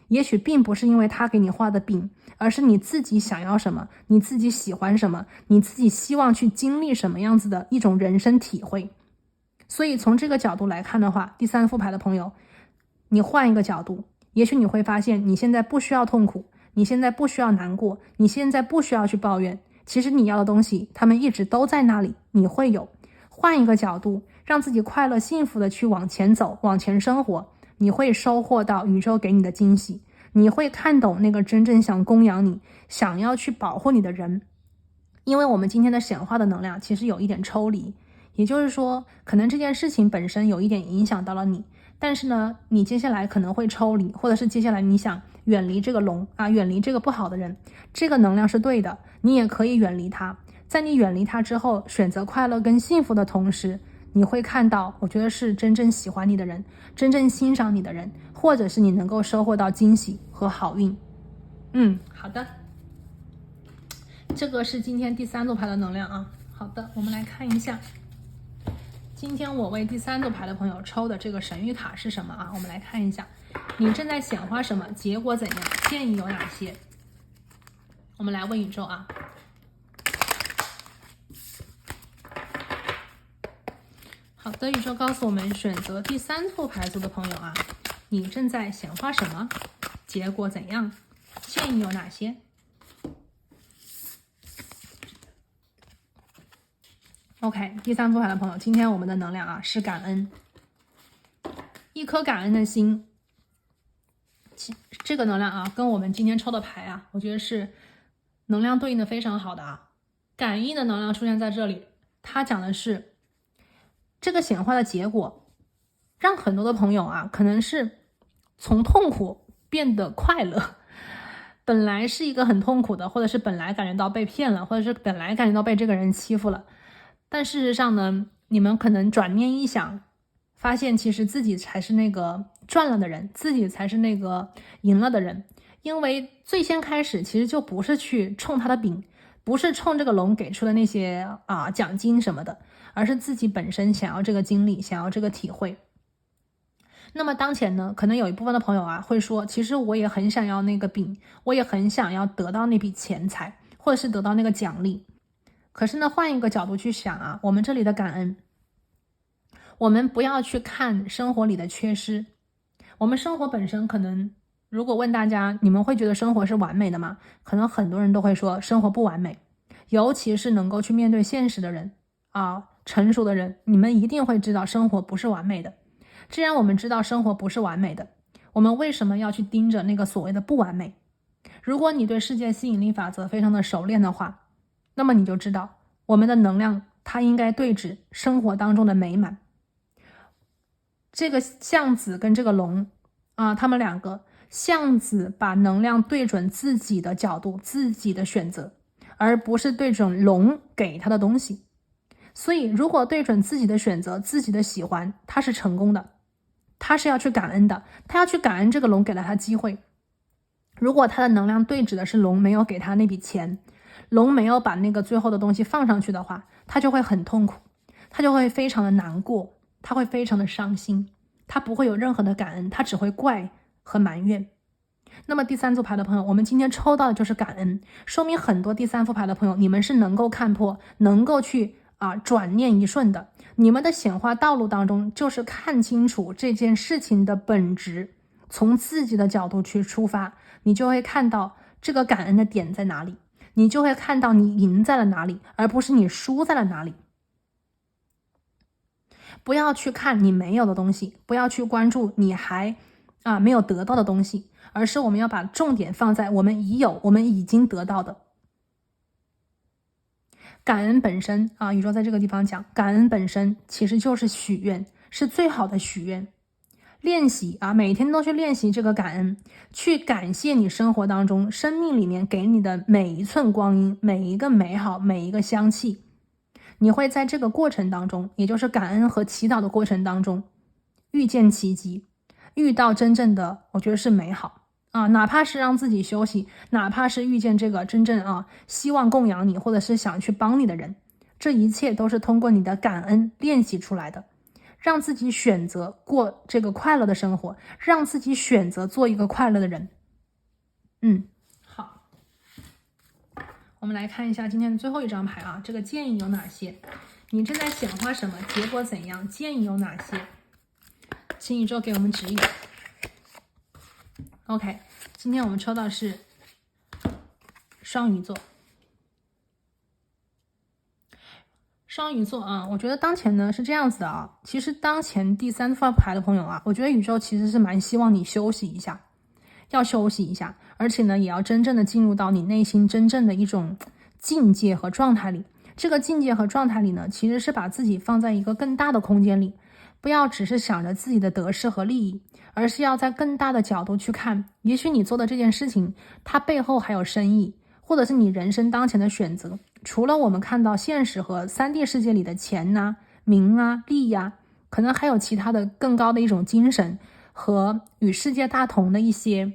也许并不是因为他给你画的饼，而是你自己想要什么，你自己喜欢什么，你自己希望去经历什么样子的一种人生体会。所以从这个角度来看的话，第三副牌的朋友，你换一个角度，也许你会发现你现在不需要痛苦，你现在不需要难过，你现在不需要去抱怨，其实你要的东西他们一直都在那里，你会有。换一个角度，让自己快乐幸福的去往前走，往前生活，你会收获到宇宙给你的惊喜，你会看懂那个真正想供养你，想要去保护你的人。因为我们今天的显化的能量其实有一点抽离，也就是说可能这件事情本身有一点影响到了你，但是呢，你接下来可能会抽离，或者是接下来你想远离这个龙啊，远离这个不好的人，这个能量是对的，你也可以远离他。在你远离他之后，选择快乐跟幸福的同时，你会看到，我觉得是真正喜欢你的人，真正欣赏你的人，或者是你能够收获到惊喜和好运。好的，这个是今天第3组牌的能量啊。好的，我们来看一下今天我为第3组牌的朋友抽的这个神谕卡是什么啊？我们来看一下，你正在显化什么？结果怎样？建议有哪些？我们来问宇宙啊。好的，宇宙告诉我们，选择第3副牌组的朋友啊，你正在显化什么？结果怎样？建议有哪些？OK， 第3副牌的朋友，今天我们的能量啊是感恩，一颗感恩的心。这个能量啊，跟我们今天抽的牌啊，我觉得是能量对应的非常好的啊。感应的能量出现在这里，它讲的是这个显化的结果，让很多的朋友啊，可能是从痛苦变得快乐。本来是一个很痛苦的，或者是本来感觉到被骗了，或者是本来感觉到被这个人欺负了，但事实上呢，你们可能转念一想，发现其实自己才是那个赚了的人，自己才是那个赢了的人。因为最先开始其实就不是去冲他的饼，不是冲这个龙给出的那些奖金什么的，而是自己本身想要这个经历，想要这个体会。那么当前呢，可能有一部分的朋友啊会说，其实我也很想要那个饼，我也很想要得到那笔钱财，或者是得到那个奖励。可是呢，换一个角度去想啊，我们这里的感恩，我们不要去看生活里的缺失。我们生活本身可能，如果问大家，你们会觉得生活是完美的吗？可能很多人都会说生活不完美，尤其是能够去面对现实的人啊，成熟的人，你们一定会知道生活不是完美的。既然我们知道生活不是完美的，我们为什么要去盯着那个所谓的不完美？如果你对世界吸引力法则非常的熟练的话，那么你就知道我们的能量它应该对指生活当中的美满。这个象子跟这个龙啊，他们两个，象子把能量对准自己的角度，自己的选择，而不是对准龙给他的东西。所以如果对准自己的选择，自己的喜欢，他是成功的，他是要去感恩的，他要去感恩这个龙给了他机会。如果他的能量对指的是龙没有给他那笔钱，龙没有把那个最后的东西放上去的话，他就会很痛苦，他就会非常的难过，他会非常的伤心，他不会有任何的感恩，他只会怪和埋怨。那么第3组牌的朋友，我们今天抽到的就是感恩，说明很多第3副牌的朋友，你们是能够看破，能够去转念一瞬的。你们的显化道路当中，就是看清楚这件事情的本质，从自己的角度去出发，你就会看到这个感恩的点在哪里，你就会看到你赢在了哪里，而不是你输在了哪里。不要去看你没有的东西，不要去关注你还没有得到的东西，而是我们要把重点放在我们已有，我们已经得到的。感恩本身宇宙在这个地方讲，感恩本身其实就是许愿，是最好的许愿。练习每天都去练习这个感恩，去感谢你生活当中生命里面给你的每一寸光阴，每一个美好，每一个香气。你会在这个过程当中，也就是感恩和祈祷的过程当中，遇见奇迹，遇到真正的我觉得是美好哪怕是让自己休息，哪怕是遇见这个真正希望供养你或者是想去帮你的人，这一切都是通过你的感恩练习出来的。让自己选择过这个快乐的生活，让自己选择做一个快乐的人。好，我们来看一下今天的最后一张牌这个建议有哪些？你正在显化什么？结果怎样？建议有哪些？请宇宙给我们指引。OK， 今天我们抽到是双鱼座。双鱼座我觉得当前呢是这样子的其实当前第3副牌的朋友我觉得宇宙其实是蛮希望你休息一下，要休息一下，而且呢也要真正的进入到你内心真正的一种境界和状态里。这个境界和状态里呢，其实是把自己放在一个更大的空间里，不要只是想着自己的得失和利益，而是要在更大的角度去看，也许你做的这件事情，它背后还有深意，或者是你人生当前的选择。除了我们看到现实和3D 世界里的钱啊、名啊、利啊，可能还有其他的更高的一种精神和与世界大同的一些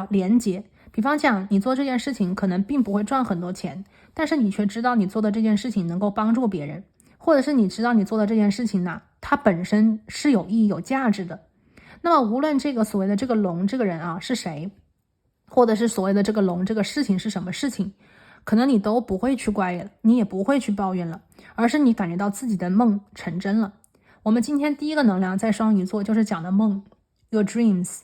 连接。比方讲，你做这件事情可能并不会赚很多钱，但是你却知道你做的这件事情能够帮助别人，或者是你知道你做的这件事情呢，它本身是有意义、有价值的。那么无论这个所谓的这个龙这个人啊是谁，或者是所谓的这个龙这个事情是什么事情，可能你都不会去怪了，你也不会去抱怨了，而是你感觉到自己的梦成真了。我们今天第一个能量在双鱼座就是讲的梦 ，your dreams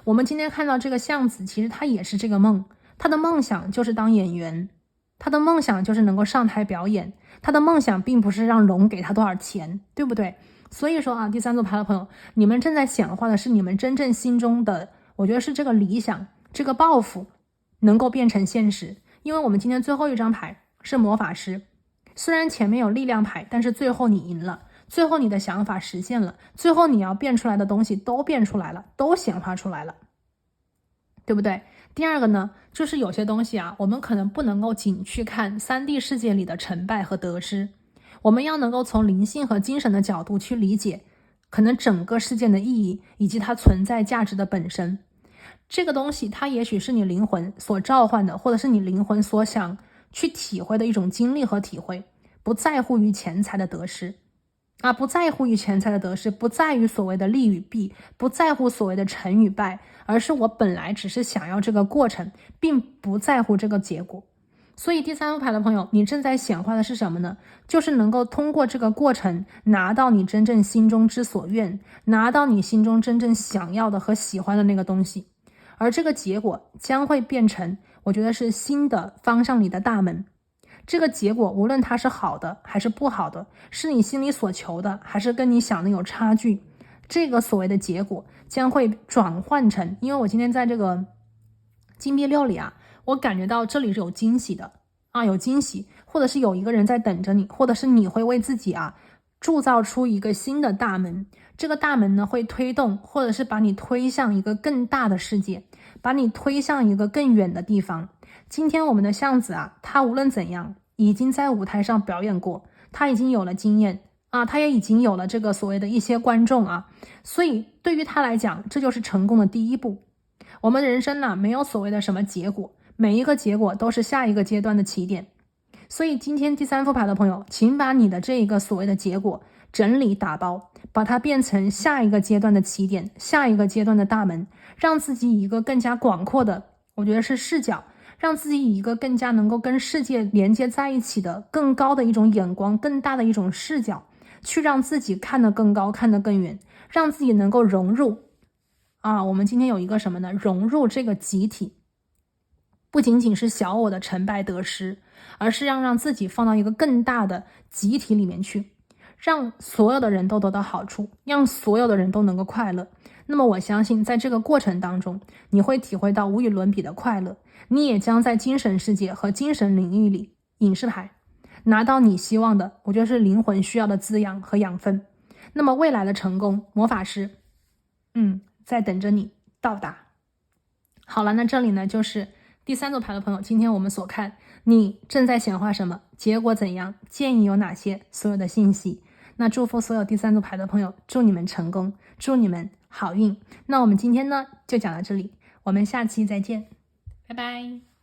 我们今天看到这个象子，其实他也是这个梦，他的梦想就是当演员，他的梦想就是能够上台表演，他的梦想并不是让龙给他多少钱，对不对？所以说第3组牌的朋友，你们正在显化的是你们真正心中的，我觉得是这个理想，这个抱负能够变成现实。因为我们今天最后一张牌是魔法师，虽然前面有力量牌，但是最后你赢了，最后你的想法实现了，最后你要变出来的东西都变出来了，都显化出来了，对不对？第二个呢，就是有些东西我们可能不能够仅去看3D 世界里的成败和得失，我们要能够从灵性和精神的角度去理解可能整个事件的意义以及它存在价值的本身。这个东西它也许是你灵魂所召唤的，或者是你灵魂所想去体会的一种经历和体会，不在乎于钱财的得失不在乎于钱财的得失，不在于所谓的利与弊，不在乎所谓的成与败，而是我本来只是想要这个过程，并不在乎这个结果。所以第3副牌的朋友，你正在显化的是什么呢？就是能够通过这个过程拿到你真正心中之所愿，拿到你心中真正想要的和喜欢的那个东西，而这个结果将会变成我觉得是新的方向里的大门。这个结果无论它是好的还是不好的，是你心里所求的还是跟你想的有差距，这个所谓的结果将会转换成，因为我今天在这个金币6里我感觉到这里是有惊喜的有惊喜，或者是有一个人在等着你，或者是你会为自己铸造出一个新的大门。这个大门呢会推动，或者是把你推向一个更大的世界，把你推向一个更远的地方。今天我们的象子他无论怎样已经在舞台上表演过，他已经有了经验他也已经有了这个所谓的一些观众所以对于他来讲，这就是成功的第一步。我们人生没有所谓的什么结果，每一个结果都是下一个阶段的起点。所以今天第3副牌的朋友，请把你的这一个所谓的结果整理打包，把它变成下一个阶段的起点，下一个阶段的大门，让自己以一个更加广阔的，我觉得是视角，让自己以一个更加能够跟世界连接在一起的更高的一种眼光，更大的一种视角，去让自己看得更高，看得更远，让自己能够融入我们今天有一个什么呢？融入这个集体，不仅仅是小我的成败得失，而是让自己放到一个更大的集体里面去，让所有的人都得到好处，让所有的人都能够快乐。那么我相信在这个过程当中，你会体会到无与伦比的快乐，你也将在精神世界和精神领域里影视牌拿到你希望的，我觉得是灵魂需要的滋养和养分。那么未来的成功，魔法师在等着你到达。好了，那这里呢就是第3组牌的朋友，今天我们所看你正在显化什么，结果怎样，建议有哪些，所有的信息。那祝福所有第3组牌的朋友，祝你们成功，祝你们好运。那我们今天呢就讲到这里，我们下期再见，拜拜。